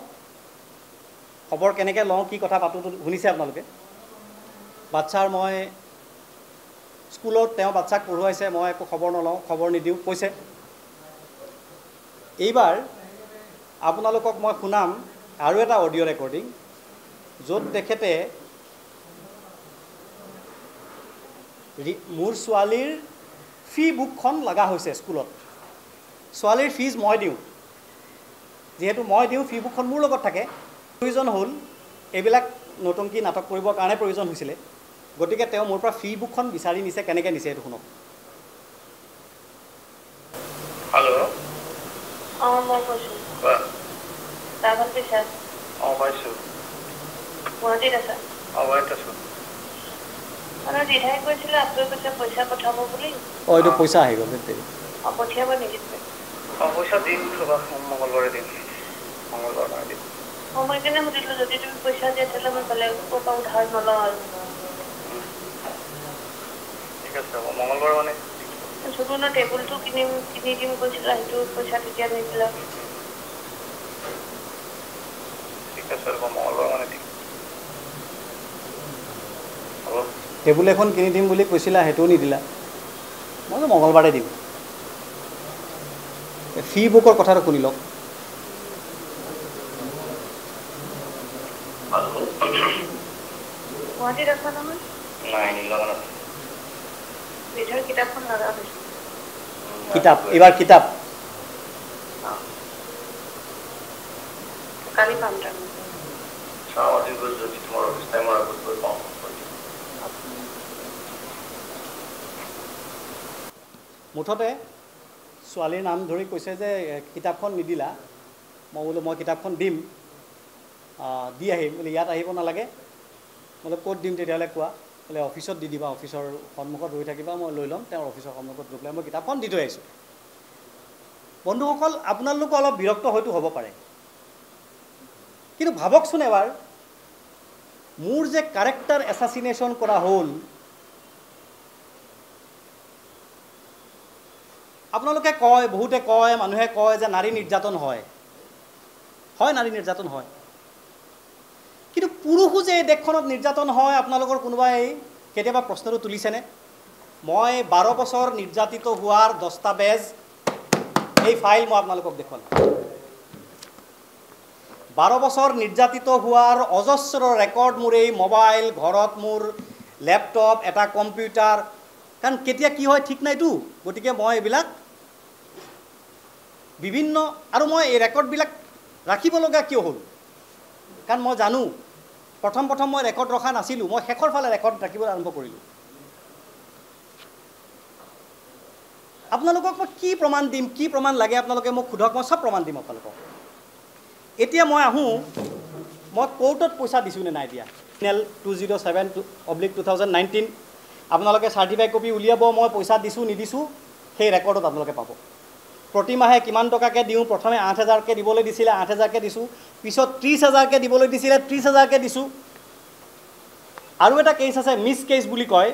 Speaker 1: খবৰ কেনেকৈ লওঁ কি কথা পাতোঁ শুনিছে আপোনালোকে বাচ্চাৰ মই স্কুলত তেওঁ বাচ্চাক পঢ়ুৱাইছে মই একো খবৰ নলওঁ খবৰ নিদিওঁ কৈছে এইবাৰ আপোনালোকক মই শুনাম আৰু এটা অডিঅ' ৰেকৰ্ডিং য'ত তেখেতে মোৰ ছোৱালীৰ ফি বুকখন লগা হৈছে স্কুলত ছোৱালীৰ ফিজ মই দিওঁ যেহেতু মই দিওঁ ফি বুকখন মোৰ লগত থাকে প্ৰয়োজন হ'ল এইবিলাক নতুনকি নাটক কৰিবৰ কাৰণে প্ৰয়োজন হৈছিলে গতিকে তেওঁ মোৰ পৰা ফি বুকখন বিচাৰি নিছে কেনেকৈ নিছে এইটো শুনক
Speaker 2: হেল্ল'
Speaker 3: মই কৈছোঁ ৰাঘৱ বিশ্বাস
Speaker 2: পাইছোঁ
Speaker 3: গুৱাহাটীত আছা
Speaker 2: গুৱাহাটীত আছোঁ
Speaker 3: মানে দিধাই কৈছিলে আপুনি কৈছে পইচা পঠাব বুলি
Speaker 1: এইটো পইচা আহি গ'ল
Speaker 3: পঠিয়াব নেকি
Speaker 2: পইচা দিম মংগলবাৰে দিম মংগলবাৰ মানে দিম
Speaker 3: মই কেনে সুধিলোঁ যদি তুমি পইচা দিয়া তেতিয়াহ'লে মই বেলেগ পৰা উধাৰ নলওঁ আৰু
Speaker 2: ঠিক আছে হ'ব মংগলবাৰ মানে
Speaker 3: জুবিনৰ টেবুলটো কিনি দিম কৈছিলা সেইটো পইচা তেতিয়া নিদিলা
Speaker 2: ঠিক আছে হ'ব মংগলবাৰ মানে দিম হ'ব
Speaker 1: টেবুল এখন কিনি দিম বুলি কৈছিলা সেইটোও নিদিলা মই মংগলবাৰে দিম ফি বুকৰ কথাটো শুনি লওক
Speaker 3: গুৱাহাটীত আছা নহয়
Speaker 2: নাই নীলগণ আছে
Speaker 3: দিধাৰ কিতাপখন লগা হৈছে
Speaker 1: কিতাপ এইবাৰ কিতাপ
Speaker 3: কালি পাম তাৰ
Speaker 2: চাওঁ আজি গৈ যদি তোমাৰ অফিচ টাইমৰ আগত গৈ পাওঁ
Speaker 1: মুঠতে ছোৱালীৰ নাম ধৰি কৈছে যে কিতাপখন নিদিলা মই বোলো মই কিতাপখন দিম দি আহিম বোলে ইয়াত আহিব নালাগে বোলে ক'ত দিম তেতিয়াহ'লে কোৱা বোলে অফিচত দি দিবা অফিচৰ সন্মুখত ৰৈ থাকিবা মই লৈ ল'ম তেওঁৰ অফিচৰ সন্মুখত ৰৈ পেলাই মই কিতাপখন দি থৈ আহিছোঁ বন্ধুসকল আপোনালোক অলপ বিৰক্ত হয়তো হ'ব পাৰে কিন্তু ভাবকচোন এবাৰ মোৰ যে কেৰেক্টাৰ এছাচিনেশ্যন কৰা হ'ল আপোনালোকে কয় বহুতে কয় মানুহে কয় যে নাৰী নিৰ্যাতন হয় নাৰী নিৰ্যাতন হয় কিন্তু পুৰুষো যে এই দেশখনত নিৰ্যাতন হয় আপোনালোকৰ কোনোবাই কেতিয়াবা প্ৰশ্নটো তুলিছেনে মই 12 বছৰ নিৰ্যাতিত হোৱাৰ দস্তাবেজ এই ফাইল মই আপোনালোকক দেখুৱাম 12 বছৰ নিৰ্যাতিত হোৱাৰ অজস্ৰ ৰেকৰ্ড মোৰ এই মোবাইল ঘৰত মোৰ লেপটপ এটা কম্পিউটাৰ কাৰণ কেতিয়া কি হয় ঠিক নাইতো গতিকে মই এইবিলাক বিভিন্ন আৰু মই এই ৰেকৰ্ডবিলাক ৰাখিব লগা কিয় হ'ল কাৰণ মই জানো প্ৰথম মই ৰেকৰ্ড ৰখা নাছিলোঁ মই শেষৰ ফালে ৰেকৰ্ড ৰাখিবলৈ আৰম্ভ কৰিলোঁ আপোনালোকক মই কি প্ৰমাণ দিম কি প্ৰমাণ লাগে আপোনালোকে মোক সোধক মই সব প্ৰমাণ দিম আপোনালোকক এতিয়া মই আহোঁ মই কোৰ্টত পইচা দিছোঁ নে নাই দিয়া নেল 207/2019 আপোনালোকে চাৰ্টিফাইড কপি উলিয়াব মই পইচা দিছোঁ নিদিছোঁ সেই ৰেকৰ্ডত আপোনালোকে পাব প্ৰতিমাহে কিমান টকাকৈ দিওঁ প্ৰথমে 8,000কৈ দিবলৈ দিছিলে 8,000কৈ দিছোঁ পিছত 30,000কৈ দিবলৈ দিছিলে 30,000কৈ দিছোঁ আৰু এটা কেছ আছে মিছ কেছ বুলি কয়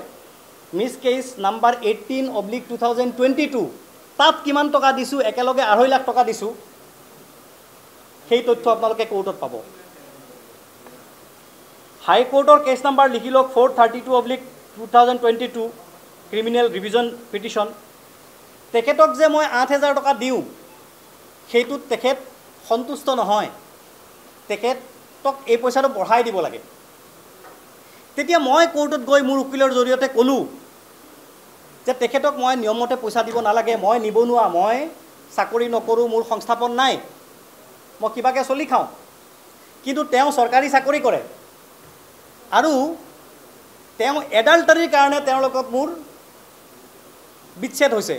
Speaker 1: মিছ কেছ নাম্বাৰ 18/2022 তাত কিমান টকা দিছোঁ একেলগে 2.5 লাখ টকা দিছোঁ সেই তথ্য আপোনালোকে কোৰ্টত পাব হাইকোৰ্টৰ কেছ নাম্বাৰ লিখি লওক 432/2022 ক্ৰিমিনেল ৰিভিজন পিটিশ্যন তেখেতক যে মই 8,000 টকা দিওঁ সেইটোত তেখেত সন্তুষ্ট নহয় তেখেতক এই পইচাটো বঢ়াই দিব লাগে তেতিয়া মই কোৰ্টত গৈ মোৰ উকিলৰ জৰিয়তে ক'লোঁ যে তেখেতক মই নিয়মমতে পইচা দিব নালাগে মই নিবনুৱা মই চাকৰি নকৰোঁ মোৰ সংস্থাপন নাই মই কিবাকৈ চলি খাওঁ কিন্তু তেওঁ চৰকাৰী চাকৰি কৰে আৰু তেওঁ এডাল্টাৰীৰ কাৰণে তেওঁৰ লগত মোৰ বিচ্ছেদ হৈছে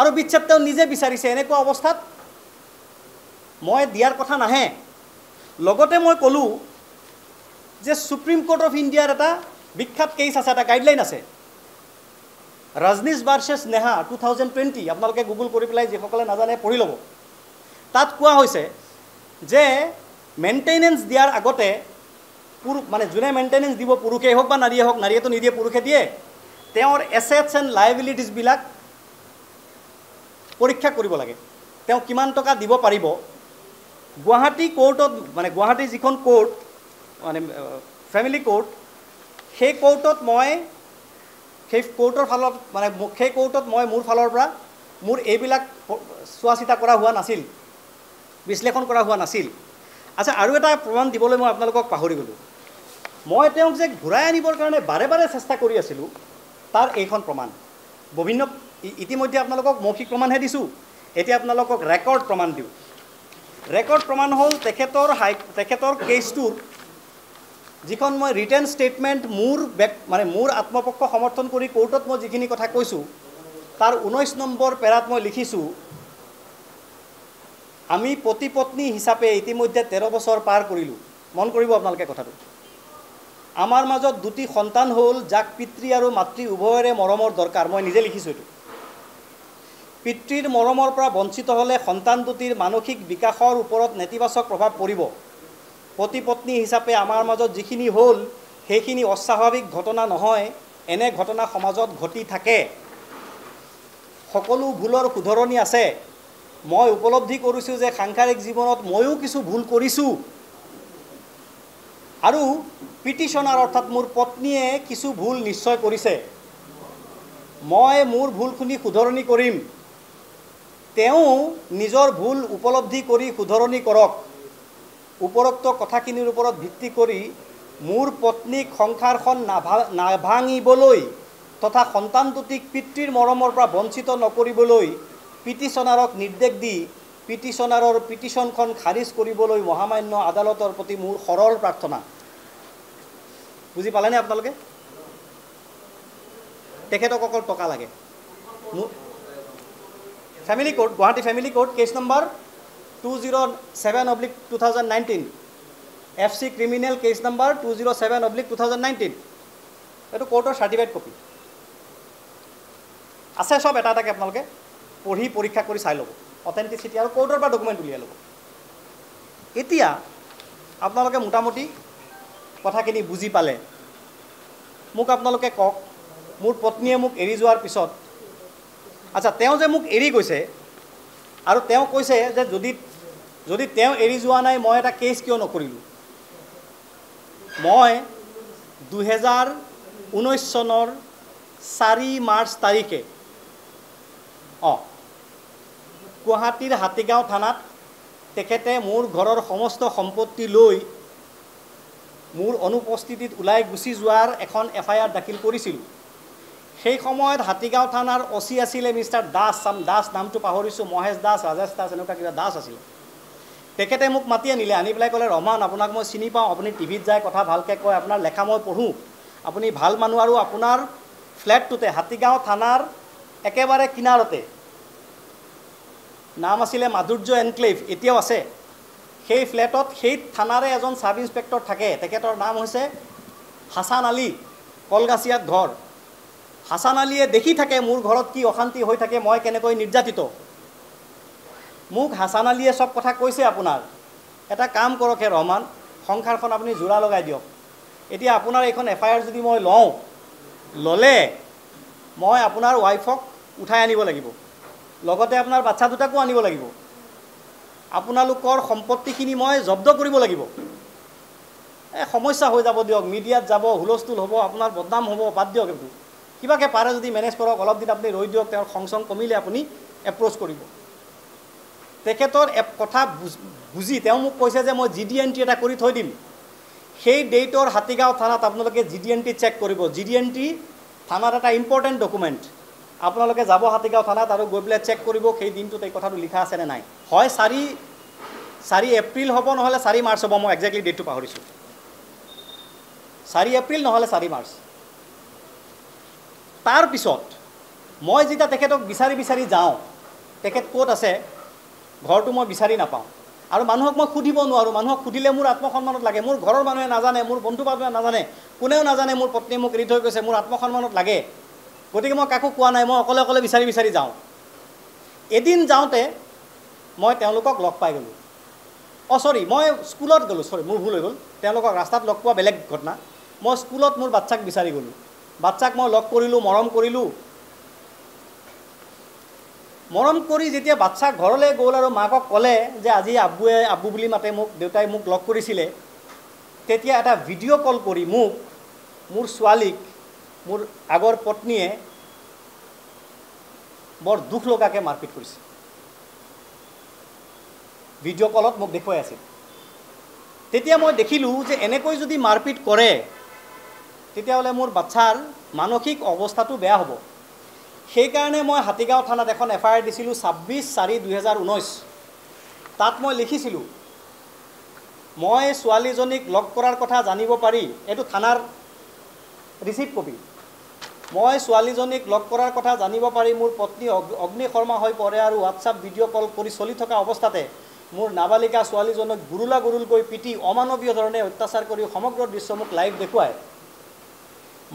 Speaker 1: আৰু বিচ্ছেদ তেওঁ নিজে বিচাৰিছে এনেকুৱা অৱস্থাত মই দিয়াৰ কথা নাহে লগতে মই ক'লোঁ যে সুপ্ৰিম কোৰ্ট অফ ইণ্ডিয়াৰ এটা বিখ্যাত কেছ আছে এটা গাইডলাইন আছে ৰাজনীশ ভাৰ্চেছ নেহা 2020 আপোনালোকে গুগল কৰি পেলাই যিসকলে নাজানে পঢ়ি ল'ব তাত কোৱা হৈছে যে মেইনটেনেন্স দিয়াৰ আগতে মানে যোনে মেইনটেনেন্স দিব পুৰুষেই হওক বা নাৰীয়ে হওক, নাৰীয়েতো নিদিয়ে পুৰুষে দিয়ে, তেওঁৰ এছেটছ এণ্ড লাইবিলিটিছবিলাক পৰীক্ষা কৰিব লাগে। তেওঁ কিমান টকা দিব পাৰিব। গুৱাহাটী কোৰ্টত মানে গুৱাহাটীৰ যিখন কোৰ্ট মানে ফেমিলি কোৰ্ট, সেই কোৰ্টত মই সেই কোৰ্টৰ ফালত মানে সেই কোৰ্টত মই মোৰ ফালৰ পৰা মোৰ এইবিলাক চোৱা চিতা কৰা হোৱা নাছিল, বিশ্লেষণ কৰা হোৱা নাছিল। আচ্ছা, আৰু এটা প্ৰমাণ দিবলৈ মই আপোনালোকক পাহৰি গ'লোঁ। মই তেওঁক যে ঘূৰাই আনিবৰ কাৰণে বাৰে বাৰে চেষ্টা কৰি আছিলোঁ, তাৰ এইখন প্ৰমাণ। বিভিন্ন ইতিমধ্যে আপোনালোকক মৌখিক প্ৰমাণহে দিছোঁ, এতিয়া আপোনালোকক ৰেকৰ্ড প্ৰমাণ দিওঁ। ৰেকৰ্ড প্ৰমাণ হ'ল তেখেতৰ কেছটোৰ যিখন মই ৰিটেন ষ্টেটমেণ্ট মোৰ আত্মপক্ষ সমৰ্থন কৰি কোৰ্টত মই যিখিনি কথা কৈছোঁ, তাৰ 19 নম্বৰ পেৰাত মই লিখিছোঁ, আমি পতি পত্নী হিচাপে ইতিমধ্যে 13 বছৰ পাৰ কৰিলোঁ। মন কৰিব আপোনালোকে কথাটো। আমাৰ মাজত 2টি সন্তান হ'ল, যাক পিতৃ আৰু মাতৃ উভয়ৰে মৰমৰ দৰকাৰ। মই নিজে লিখিছোঁ এইটো। পিতৃৰ মৰমৰ পৰা বঞ্চিত হ'লে সন্তান দুটিৰ মানসিক বিকাশৰ ওপৰত নেতিবাচক প্ৰভাৱ পৰিব। পতি পত্নী হিচাপে আমাৰ মাজত যিখিনি হ'ল সেইখিনি অস্বাভাৱিক ঘটনা নহয়, এনে ঘটনা সমাজত ঘটি থাকে। সকলো ভুলৰ শুধৰণি আছে। মই উপলব্ধি কৰিছোঁ যে সাংসাৰিক জীৱনত ময়ো কিছু ভুল কৰিছোঁ, আৰু পিটিশ্যনাৰ অৰ্থাৎ মোৰ পত্নীয়ে কিছু ভুল নিশ্চয় কৰিছে। মই মোৰ ভুলখিনি শুধৰণি কৰিম, তেওঁ নিজৰ ভুল উপলব্ধি কৰি শুধৰণি কৰক। উপৰোক্ত কথাখিনিৰ ওপৰত ভিত্তি কৰি মোৰ পত্নীক সংসাৰখন নাভাঙিবলৈ তথা সন্তান দুটিক পিতৃৰ মৰমৰ পৰা বঞ্চিত নকৰিবলৈ পিটিশ্যনাৰক নিৰ্দেশ দি পিটিশ্যনাৰৰ পিটিশ্যনখন খাৰিজ কৰিবলৈ মহামান্য আদালতৰ প্ৰতি মোৰ সৰল প্ৰাৰ্থনা। বুজি পালেনে আপোনালোকে? তেখেতক অকল টকা লাগে। Family court, Guwahati family court, case number 207/2019, FC criminal case number 207/2019। এইটো কোৰ্টৰ চাৰ্টিফাইড কপি আছে, সব এটা এটাকৈ আপোনালোকে পঢ়ি পৰীক্ষা কৰি চাই ল'ব, অথেণ্টিচিটি আৰু কোৰ্টৰ পৰা ডকুমেণ্ট উলিয়াই ল'ব। এতিয়া আপোনালোকে মোটামুটি কথাখিনি বুজি পালে। মোক আপোনালোকে কওক, মোৰ পত্নীয়ে মোক এৰি যোৱাৰ পিছত, আচ্ছা, তেওঁ যে মোক এৰি গৈছে আৰু তেওঁ কৈছে যে যদি তেওঁ এৰি যোৱা নাই মই এটা কেছ কিয় নকৰিলোঁ। মই 2019 চনৰ 4 মাৰ্চ তাৰিখে গুৱাহাটীৰ হাতীগাঁও থানাত তেখেতে মোৰ ঘৰৰ সমস্ত সম্পত্তি লৈ মোৰ অনুপস্থিতিত ওলাই গুচি যোৱাৰ এখন FIR দাখিল কৰিছিলোঁ। সেই সময়ত হাতীগাঁও থানাৰ OC আছিলে মিষ্টাৰ দাস, দাস নামটো পাহৰিছোঁ, মহেশ দাস, ৰাজেশ দাস, এনেকুৱা কিবা দাস আছিলে। তেখেতে মোক মাতি আনিলে, আনি পেলাই ক'লে, ৰহমান, আপোনাক মই চিনি পাওঁ, আপুনি টিভিত যায়, কথা ভালকৈ কয়, আপোনাৰ লেখা মই পঢ়োঁ, আপুনি ভাল মানুহ, আৰু আপোনাৰ ফ্লেটটোতে হাতীগাঁও থানাৰ একেবাৰে কিনাৰতে নাম আছিলে মাধুৰ্য এনক্লেভ, এতিয়াও আছে। সেই ফ্লেটত সেই থানাৰে এজন চাব ইন্সপেক্টৰ থাকে, তেখেতৰ নাম হৈছে হাছান আলী, কলগাছিয়াত ঘৰ। হাছান আলীয়ে দেখি থাকে মোৰ ঘৰত কি অশান্তি হৈ থাকে, মই কেনেকৈ নিৰ্যাতিত। মোক হাছান আলীয়ে সব কথা কৈছে। আপোনাৰ এটা কাম কৰক হে ৰহমান, সংসাৰখন আপুনি জোৰা লগাই দিয়ক। এতিয়া আপোনাৰ এইখন FIR যদি মই ল'লে মই আপোনাৰ ৱাইফক উঠাই আনিব লাগিব, লগতে আপোনাৰ বাচ্চা দুটাকো আনিব লাগিব, আপোনালোকৰ সম্পত্তিখিনি মই জব্দ কৰিব লাগিব। সমস্যা হৈ যাব দিয়ক, মিডিয়াত যাব, হুলস্থুল হ'ব, আপোনাৰ বদনাম হ'ব, বাদ দিয়ক। এইটো কিবাকৈ পাৰে যদি মেনেজ কৰক, অলপ দিন আপুনি ৰৈ দিয়ক, তেওঁৰ খং কমিলে আপুনি এপ্ৰ'চ কৰিব। তেখেতৰ কথা বুজি তেওঁ মোক কৈছে যে মই GD-entry এটা কৰি থৈ দিম। সেই ডেটৰ হাতীগাঁও থানাত আপোনালোকে GD-entry চেক কৰিব। GD-entry থানাত এটা ইম্পৰ্টেণ্ট ডকুমেণ্ট। আপোনালোকে যাব হাতীগাঁও থানাত আৰু গৈ পেলাই চেক কৰিব সেই দিনটোত এই কথাটো লিখা আছেনে নাই। হয় 4 এপ্ৰিল হ'ব, নহ'লে 4 মাৰ্চ হ'ব, মই একজেক্টলি ডেটটো পাহৰিছোঁ। 4 এপ্ৰিল নহ'লে 4 মাৰ্চ। তাৰপিছত মই যেতিয়া তেখেতক বিচাৰি যাওঁ, তেখেত ক'ত আছে ঘৰটো মই বিচাৰি নাপাওঁ, আৰু মানুহক মই সুধিব নোৱাৰোঁ। মানুহক সুধিলে মোৰ আত্মসন্মানত লাগে। মোৰ ঘৰৰ মানুহে নাজানে, মোৰ বন্ধু বান্ধৱে নাজানে, কোনেও নাজানে মোৰ পত্নীয়ে মোক এৰি থৈ গৈছে, মোৰ আত্মসন্মানত লাগে। গতিকে মই কাকো কোৱা নাই, মই অকলে বিচাৰি যাওঁ। এদিন যাওঁতে মই তেওঁলোকক লগ পাই গ'লোঁ। সৰি মই স্কুলত গ'লোঁ, সৰি মোৰ ভুল হৈ গ'ল, তেওঁলোকক ৰাস্তাত লগ পোৱা বেলেগ ঘটনা। মই স্কুলত মোৰ বাচ্চাক বিচাৰি গ'লোঁ, বাচ্চাক মই লগ কৰিলোঁ, মৰম কৰিলোঁ। মৰম কৰি যেতিয়া বাচ্চা ঘৰলৈ গ'ল আৰু মাকক ক'লে যে আজি আব্বু বুলি মাতে মোক, দেউতাই মোক লগ কৰিছিলে, তেতিয়া এটা ভিডিঅ' কল কৰি মোক মোৰ ছোৱালীক মোৰ আগৰ পত্নীয়ে বৰ দুখ লগাকৈ মাৰপিট কৰিছে। ভিডিঅ' কলত মোক দেখুৱাই আছিল। তেতিয়া মই দেখিলোঁ যে এনেকৈ যদি মাৰপিট কৰে তেতিয়াহ'লে মোৰ বাচ্চাৰ মানসিক অৱস্থাটো বেয়া হ'ব। সেইকাৰণে মই হাতীগাঁও থানাত এখন FIR দিছিলোঁ 26/4/2019। তাত মই লিখিছিলোঁ, মই ছোৱালীজনীক লগ কৰাৰ কথা জানিব পাৰি, এইটো থানাৰ ৰিচিপ্ট কপি, মই ছোৱালীজনীক লগ কৰাৰ কথা জানিব পাৰি মোৰ পত্নী অগ্নিশৰ্মা হৈ পৰে আৰু হোৱাটছআপ ভিডিঅ' কল কৰি চলি থকা অৱস্থাতে মোৰ নাবালিকা ছোৱালীজনক গুৰুলকৈ পিটি অমানৱীয় ধৰণে অত্যাচাৰ কৰি সমগ্ৰ দৃশ্য মোক লাইভ দেখুৱায়।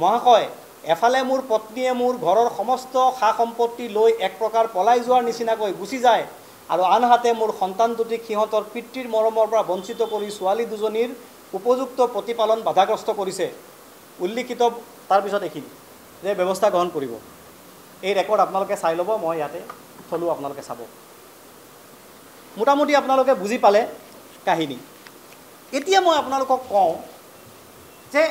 Speaker 1: মহাশয়, এফালে মোৰ পত্নীয়ে মোৰ ঘৰৰ সমস্ত সা সম্পত্তি লৈ এক প্ৰকাৰ পলাই যোৱাৰ নিচিনাকৈ গুচি যায় আৰু আনহাতে মোৰ সন্তান দুটিক সিহঁতৰ পিতৃৰ মৰমৰ পৰা বঞ্চিত কৰি ছোৱালী দুজনীৰ উপযুক্ত প্ৰতিপালন বাধাগ্ৰস্ত কৰিছে। উল্লিখিত তাৰপিছত এইখিনি যে ব্যৱস্থা গ্ৰহণ কৰিব। এই ৰেকৰ্ড আপোনালোকে চাই ল'ব, মই ইয়াতে থলোঁ, আপোনালোকে চাব। মোটামুটি আপোনালোকে বুজি পালে কাহিনী। এতিয়া মই আপোনালোকক কওঁ যে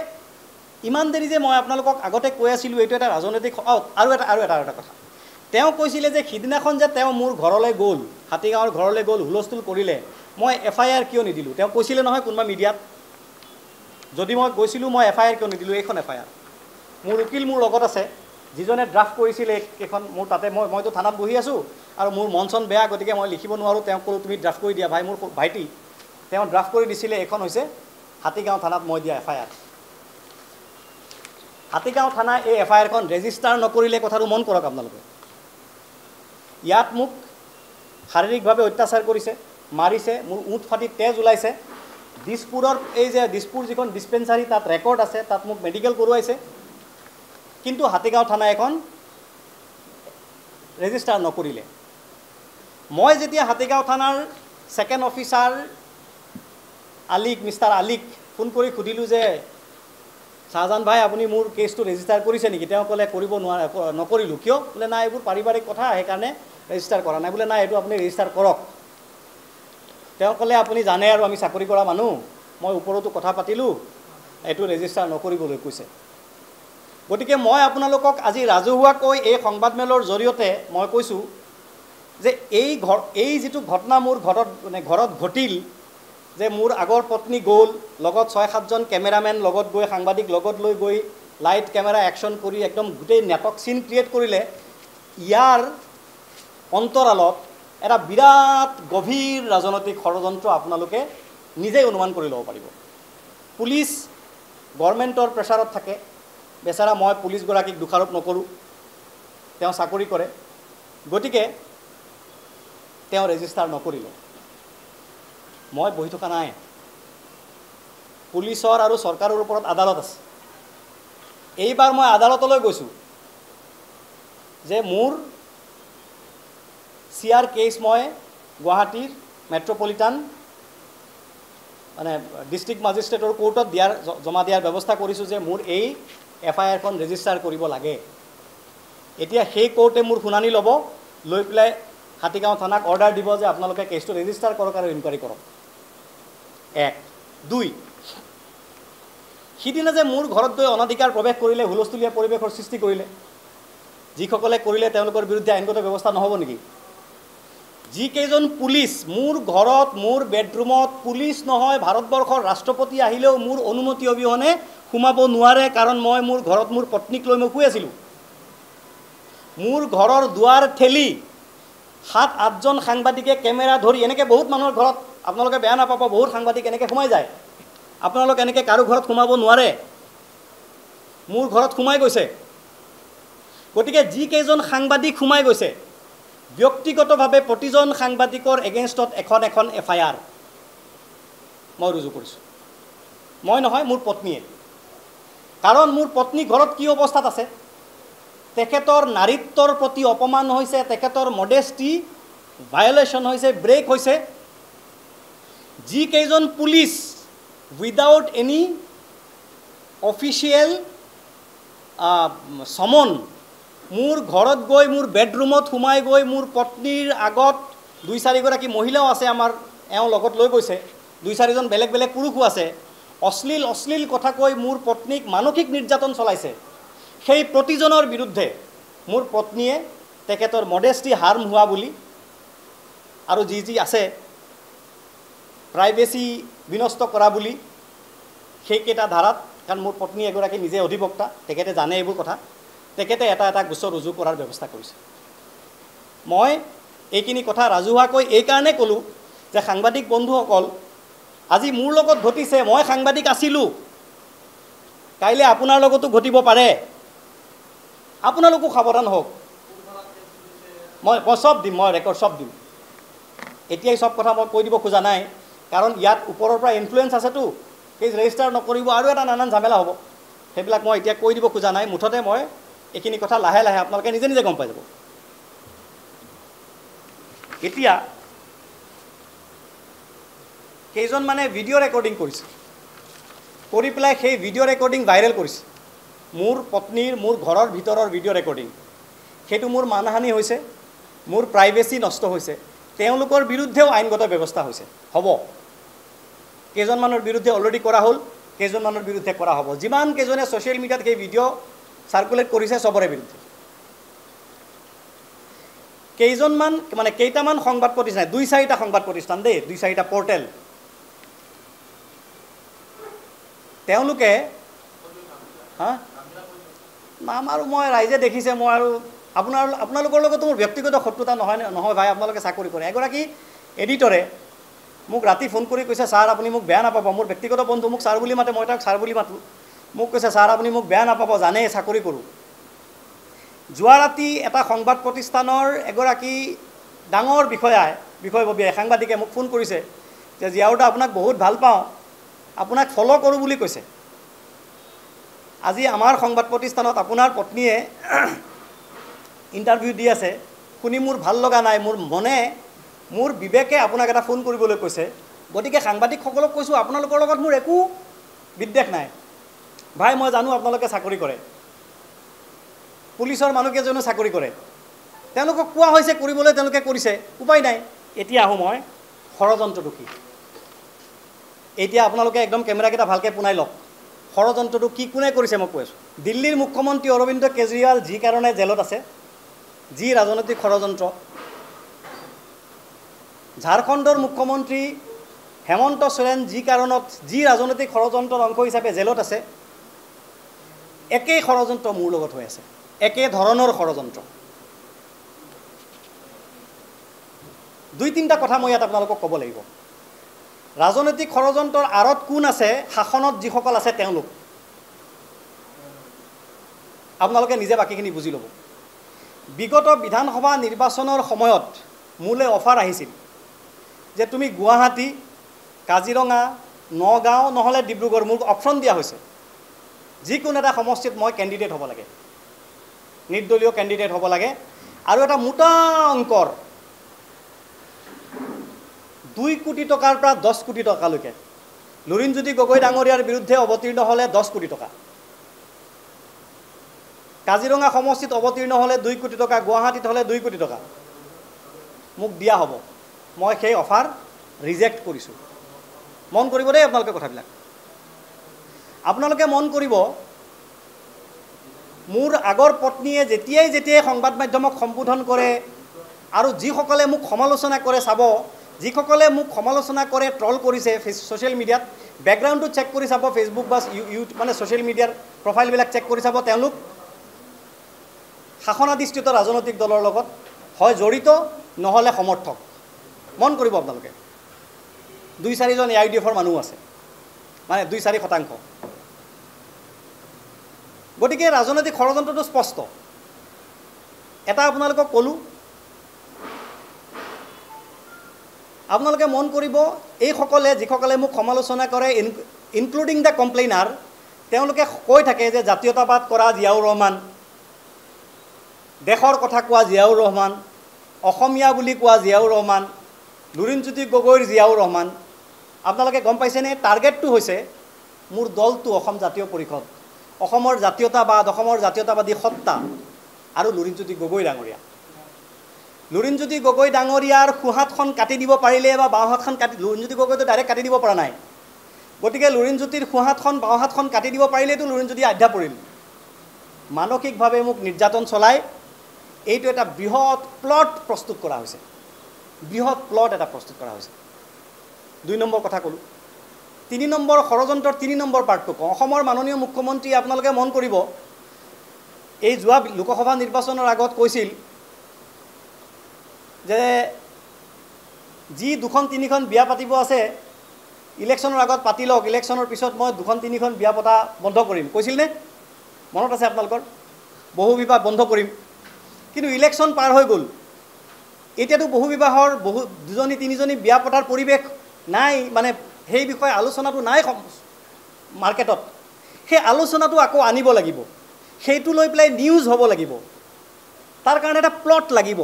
Speaker 1: ইমান দেৰি যে মই আপোনালোকক আগতে কৈ আছিলোঁ এইটো এটা ৰাজনৈতিক আৰু এটা কথা। তেওঁ কৈছিলে যে সিদিনাখন যে তেওঁ মোৰ ঘৰলৈ গ'ল, হাতীগাঁৱৰ ঘৰলৈ গ'ল, হুলস্থুল কৰিলে, মই FIR কিয় নিদিলোঁ? তেওঁ কৈছিলে নহয় কোনোবা মিডিয়াত, যদি মই গৈছিলোঁ মই FIR কিয় নিদিলোঁ? এইখন FIR মোৰ উকিল মোৰ লগত আছে, যিজনে ড্ৰাফ্ট কৰিছিলে এইখন মোৰ তাতে, মইতো থানাত বহি আছোঁ আৰু মোৰ মন চন বেয়া, গতিকে মই লিখিব নোৱাৰোঁ। তেওঁক ক'লোঁ তুমি ড্ৰাফ্ট কৰি দিয়া ভাই, মোৰ ভাইটি, তেওঁ ড্ৰাফ্ট কৰি দিছিলে। এইখন হৈছে হাতীগাঁও থানাত মই দিয়া FIR। হাতীগাঁও থানা এই FIRখন ৰেজিষ্টাৰ নকৰিলে, কথাটো মন কৰক আপোনালোকে। ইয়াত মোক শাৰীৰিকভাৱে অত্যাচাৰ কৰিছে, মাৰিছে, মোৰ উঠ ফাটি তেজ ওলাইছে। দিছপুৰৰ এই যে দিছপুৰ যিখন ডিছপেঞ্চাৰী তাত ৰেকৰ্ড আছে, তাত মোক মেডিকেল কৰোৱাইছে, কিন্তু হাতীগাঁও থানা এখন ৰেজিষ্টাৰ নকৰিলে। মই যেতিয়া হাতীগাঁও থানাৰ ছেকেণ্ড অফিচাৰ মিষ্টাৰ আলিক ফোন কৰি সুধিলোঁ যে শাহজাহান ভাই আপুনি মোৰ কেছটো ৰেজিষ্টাৰ কৰিছে নেকি? তেওঁ ক'লে কৰিব নকৰিলোঁ। কিয়? বোলে নাই এইবোৰ পাৰিবাৰিক কথা, সেইকাৰণে ৰেজিষ্টাৰ কৰা নাই। বোলে নাই এইটো আপুনি ৰেজিষ্টাৰ কৰক। তেওঁ ক'লে আপুনি জানে আৰু আমি চাকৰি কৰা মানুহ, মই ওপৰতো কথা পাতিলোঁ, এইটো ৰেজিষ্টাৰ নকৰিবলৈ কৈছে। গতিকে মই আপোনালোকক আজি ৰাজহুৱাকৈ এই সংবাদমেলৰ জৰিয়তে মই কৈছোঁ যে এই যিটো ঘটনা মোৰ ঘৰত ঘটিল, যে মোৰ আগৰ পত্নী গ'ল, লগত 6-7জন কেমেৰামেন লগত গৈ, সাংবাদিক লগত লৈ গৈ লাইট কেমেৰা একশ্যন কৰি একদম গোটেই নাটক চিন ক্ৰিয়েট কৰিলে, ইয়াৰ অন্তৰালত এটা বিৰাট গভীৰ ৰাজনৈতিক ষড়যন্ত্ৰ আপোনালোকে নিজেই অনুমান কৰি ল'ব পাৰিব। পুলিচ গভৰ্ণমেণ্টৰ প্ৰেছাৰত থাকে। বেচাৰা মই পুলিচগৰাকীক দোষাৰোপ নকৰোঁ, তেওঁ চাকৰি কৰে, গতিকে তেওঁ ৰেজিষ্টাৰ নকৰিলে। মই বহি থকা নাই। পুলিচৰ আৰু চৰকাৰৰ ওপৰত আদালত আছে। এইবাৰ মই আদালতলৈ গৈছোঁ যে মোৰ CR কেছ মই গুৱাহাটীৰ মেট্ৰপলিটান ডিষ্ট্ৰিক্ট মাজিষ্ট্ৰেটৰ কোৰ্টত জমা দিয়াৰ ব্যৱস্থা কৰিছোঁ যে মোৰ এই FIRখন ৰেজিষ্টাৰ কৰিব লাগে। এতিয়া সেই কোৰ্টে মোৰ শুনানি ল'ব, লৈ পেলাই হাতীগাঁও থানাক অৰ্ডাৰ দিব যে আপোনালোকে কেছটো ৰেজিষ্টাৰ কৰক আৰু ইনকুৱাৰী কৰক। 1, 2, সিদিনা যে মোৰ ঘৰত গৈ অনধিকাৰ প্ৰৱেশ কৰিলে, হুলস্থুলীয়া পৰিৱেশৰ সৃষ্টি কৰিলে, যিসকলে কৰিলে তেওঁলোকৰ বিৰুদ্ধে আইনগত ব্যৱস্থা নহ'ব নেকি? যিকেইজন পুলিচ মোৰ ঘৰত, মোৰ বেডৰুমত, পুলিচ নহয় ভাৰতবৰ্ষৰ ৰাষ্ট্ৰপতি আহিলেও মোৰ অনুমতি অবিহনে সোমাব নোৱাৰে, কাৰণ মই মোৰ ঘৰত মোৰ পত্নীক লৈ মই শুই আছিলোঁ। মোৰ ঘৰৰ দুৱাৰ ঠেলি 7-8জন সাংবাদিকে কেমেৰা ধৰি, এনেকৈ বহুত মানুহৰ ঘৰত, আপোনালোকে বেয়া নাপাব, বহুত সাংবাদিক এনেকৈ সোমাই যায়। আপোনালোকে এনেকৈ কাৰো ঘৰত সোমাব নোৱাৰে, মোৰ ঘৰত সোমাই গৈছে। গতিকে যিকেইজন সাংবাদিক সোমাই গৈছে, ব্যক্তিগতভাৱে প্ৰতিজন সাংবাদিকৰ এগেইনষ্টত এখন FIR মই ৰুজু কৰিছোঁ। মই নহয়, মোৰ পত্নীয়ে। কাৰণ মোৰ পত্নী ঘৰত কি অৱস্থাত আছে, তেখেতৰ নাৰীত্বৰ প্ৰতি অপমান হৈছে, তেখেতৰ মডেষ্টি ভায়লেশ্যন হৈছে, ব্ৰেক হৈছে। যিকেইজন পুলিচ উইদাউট এনি অফিচিয়েল সমন মোৰ ঘৰত গৈ মোৰ বেডৰুমত সোমাই গৈ মোৰ পত্নীৰ আগত 2-4গৰাকী মহিলাও আছে আমাৰ এওঁ লগত লৈ গৈছে 2-4জন বেলেগ বেলেগ পুৰুষো আছে অশ্লীল কথা কৈ মোৰ পত্নীক মানসিক নিৰ্যাতন চলাইছে সেই প্ৰতিজনৰ বিৰুদ্ধে মোৰ পত্নীয়ে তেখেতৰ মডেষ্টি হাৰ্ম হোৱা বুলি আৰু যি আছে প্ৰাইভেচি বিনষ্ট কৰা বুলি সেইকেইটা ধাৰাত কাৰণ মোৰ পত্নী এগৰাকী নিজে অধিবক্তা তেখেতে জানে এইবোৰ কথা তেখেতে এটা গোচৰ ৰুজু কৰাৰ ব্যৱস্থা কৰিছে মই এইখিনি কথা ৰাজহুৱাকৈ এই কাৰণে ক'লোঁ যে সাংবাদিক বন্ধুসকল আজি মোৰ লগত ঘটিছে মই সাংবাদিক আছিলোঁ কাইলৈ আপোনাৰ লগতো ঘটিব পাৰে আপোনালোকো সাৱধান হওক মই চব দিম মই ৰেকৰ্ড চব দিম এতিয়াই চব কথা মই কৈ দিব খোজা নাই কাৰণ ইয়াত ওপৰৰ পৰা ইনফ্লুৱেঞ্চ আছেতো কেছ ৰেজিষ্টাৰ নকৰিব আৰু এটা নানান ঝামেলা হ'ব সেইবিলাক মই এতিয়া কৈ দিব খোজা নাই মুঠতে মই এইখিনি কথা লাহে লাহে আপোনালোকে নিজে নিজে গম পাই যাব এতিয়া কেইজন মানে ভিডিঅ' ৰেকৰ্ডিং কৰিছে কৰি পেলাই সেই ভিডিঅ' ৰেকৰ্ডিং ভাইৰেল কৰিছে মোৰ পত্নীৰ মোৰ ঘৰৰ ভিতৰৰ ভিডিঅ' ৰেকৰ্ডিং সেইটো মোৰ মানহানি হৈছে মোৰ প্ৰাইভেচি নষ্ট হৈছে তেওঁলোকৰ বিৰুদ্ধেও আইনগত ব্যৱস্থা হৈছে হ'ব কেইজনমানৰ বিৰুদ্ধে অলৰেডি কৰা হ'ল কেইজনমানৰ বিৰুদ্ধে কৰা হ'ব যিমান কেইজনে ছ'চিয়েল মিডিয়াত সেই ভিডিঅ' চাৰ্কুলেট কৰিছে চবৰে বিৰুদ্ধে কেইজনমান মানে কেইটামান সংবাদ প্ৰতিষ্ঠান 2-4টা সংবাদ প্ৰতিষ্ঠান দেই 2-4টা পৰ্টেল তেওঁলোকে নাম আৰু মই ৰাইজে দেখিছে মই আৰু আপোনালোকৰ লগতো মোৰ ব্যক্তিগত শত্ৰুতা নহয় ভাই আপোনালোকে চাকৰি কৰে এগৰাকী এডিটৰে মোক ৰাতি ফোন কৰি কৈছে ছাৰ আপুনি মোক বেয়া নাপাব মোৰ ব্যক্তিগত বন্ধু মোক ছাৰ বুলি মাতে মই তাক ছাৰ বুলি মাতোঁ মোক কৈছে ছাৰ আপুনি মোক বেয়া নাপাব জানে চাকৰি কৰোঁ যোৱা ৰাতি এটা সংবাদ প্ৰতিষ্ঠানৰ এগৰাকী ডাঙৰ বিষয়ববীয়াই সাংবাদিকে মোক ফোন কৰিছে যে জিয়াউদা আপোনাক বহুত ভাল পাওঁ আপোনাক ফ'ল' কৰোঁ বুলি কৈছে আজি আমাৰ সংবাদ প্ৰতিষ্ঠানত আপোনাৰ পত্নীয়ে ইণ্টাৰভিউ দি আছে শুনি মোৰ ভাল লগা নাই মোৰ মনে মোৰ বিবেকে আপোনাক এটা ফোন কৰিবলৈ কৈছে গতিকে সাংবাদিকসকলক কৈছোঁ আপোনালোকৰ লগত মোৰ একো বিদ্বেষ নাই ভাই মই জানো আপোনালোকে চাকৰি কৰে পুলিচৰ মানুহকেইজনো চাকৰি কৰে তেওঁলোকক কোৱা হৈছে কৰিবলৈ তেওঁলোকে কৰিছে উপায় নাই এতিয়া আহোঁ মই ষড়যন্ত্ৰটো কি এতিয়া আপোনালোকে একদম কেমেৰাকেইটা ভালকৈ পোনাই লওক ষড়যন্ত্ৰটো কি কোনে কৰিছে মই কৈ আছোঁ দিল্লীৰ মুখ্যমন্ত্ৰী অৰবিন্দ কেজৰিৱাল যি কাৰণে জেলত আছে যি ৰাজনৈতিক ষড়যন্ত্ৰ ঝাৰখণ্ডৰ মুখ্যমন্ত্ৰী হেমন্ত সোৰেন যি কাৰণত যি ৰাজনৈতিক ষড়যন্ত্ৰৰ অংশ হিচাপে জেলত আছে একেই ষড়যন্ত্ৰ মোৰ লগত হৈ আছে একে ধৰণৰ ষড়যন্ত্ৰ 2-3টা কথা মই ইয়াত আপোনালোকক ক'ব লাগিব ৰাজনৈতিক ষড়যন্ত্ৰৰ আঁৰত কোন আছে শাসনত যিসকল আছে তেওঁলোক আপোনালোকে নিজে বাকীখিনি বুজি ল'ব বিগত বিধানসভা নিৰ্বাচনৰ সময়ত মোলৈ অফাৰ আহিছিল যে তুমি গুৱাহাটী কাজিৰঙা নগাঁও নহ'লে ডিব্ৰুগড় মোক অপশ্যন দিয়া হৈছে যিকোনো এটা সমষ্টিত মই কেণ্ডিডেট হ'ব লাগে নিৰ্দলীয় কেণ্ডিডেট হ'ব লাগে আৰু এটা মোটা অংকৰ 2 কোটি টকাৰ পৰা 10 কোটি টকালৈকে লুৰিণজ্যোতি গগৈ ডাঙৰীয়াৰ বিৰুদ্ধে অৱতীৰ্ণ হ'লে 10 কোটি টকা কাজিৰঙা সমষ্টিত অৱতীৰ্ণ হ'লে 2 কোটি টকা গুৱাহাটীত হ'লে 2 কোটি টকা মোক দিয়া হ'ব মই সেই অফাৰ ৰিজেক্ট কৰিছোঁ মন কৰিব দেই আপোনালোকে কথাবিলাক আপোনালোকে মন কৰিব মোৰ আগৰ পত্নীয়ে যেতিয়াই সংবাদ মাধ্যমক সম্বোধন কৰে আৰু যিসকলে মোক সমালোচনা কৰে চাব যিসকলে মোক সমালোচনা কৰে ট্ৰল কৰিছে ছ'চিয়েল মিডিয়াত বেকগ্ৰাউণ্ডটো চেক কৰি চাব ফেচবুক বা ইউটিউব মানে ছ'চিয়েল মিডিয়াৰ প্ৰফাইলবিলাক চেক কৰি চাব তেওঁলোক শাসনাধিষ্ঠিত ৰাজনৈতিক দলৰ লগত হয় জড়িত নহ'লে সমৰ্থক মন কৰিব আপোনালোকে 2-4জন AIDFৰ মানুহ আছে মানে 2-4%। গতিকে ৰাজনৈতিক ষড়যন্ত্ৰটো স্পষ্ট এটা আপোনালোকক ক'লোঁ আপোনালোকে মন কৰিব এইসকলে যিসকলে মোক সমালোচনা কৰে ইনক্লুডিং দ্য কমপ্লেইনাৰ তেওঁলোকে কৈ থাকে যে জাতীয়তাবাদ কৰা জিয়াউৰ ৰহমান দেশৰ কথা কোৱা জিয়াউৰ ৰহমান অসমীয়া বুলি কোৱা জিয়াউৰ ৰহমান লুৰিণজ্যোতি গগৈৰ জিয়াউৰ ৰহমান আপোনালোকে গম পাইছেনে টাৰ্গেটটো হৈছে মোৰ দলটো অসম জাতীয় পৰিষদ, অসমৰ জাতীয়তাবাদ, অসমৰ জাতীয়তাবাদী সত্তা আৰু লুৰিণজ্যোতি গগৈ ডাঙৰীয়া। লুৰিণজ্যোতি গগৈ ডাঙৰীয়াৰ সোঁহাতখন কাটি দিব পাৰিলে বা বাওঁহাতখন কাটি, লুৰিণজ্যোতি গগৈটো ডাইৰেক্ট কাটি দিব পৰা নাই, গতিকে লুৰিণজ্যোতিৰ সোঁহাতখন বাওঁহাতখন কাটি দিব পাৰিলেতো লুৰিণজ্যোতি আধ্যা পৰিল। মানসিকভাৱে মোক নিৰ্যাতন চলাই এইটো এটা বৃহৎ প্লট প্ৰস্তুত কৰা হৈছে, বৃহৎ প্লট এটা প্ৰস্তুত কৰা হৈছে। 2 নম্বৰ কথা ক'লোঁ। 3 নম্বৰ ষড়যন্ত্ৰৰ 3 নম্বৰ পাৰ্টটো কওঁ। অসমৰ মাননীয় মুখ্যমন্ত্ৰী আপোনালোকে মন কৰিব, এই যোৱা লোকসভা নিৰ্বাচনৰ আগত কৈছিল যে যি 2-3খন বিয়া পাতিব আছে ইলেকশ্যনৰ আগত পাতি লওক, ইলেকশ্যনৰ পিছত মই 2-3খন বিয়া পতা বন্ধ কৰিম, কৈছিল নে? মনত আছে আপোনালোকৰ? বহু বিবাহ বন্ধ কৰিম। কিন্তু ইলেকশ্যন পাৰ হৈ গ'ল, এতিয়াতো বহু বিবাহৰ 2-3জনী বিয়া পতাৰ পৰিৱেশ নাই, মানে সেই বিষয়ে আলোচনাটো নাই মাৰ্কেটত। সেই আলোচনাটো আকৌ আনিব লাগিব, সেইটো লৈ পেলাই নিউজ হ'ব লাগিব, তাৰ কাৰণে এটা প্লট লাগিব।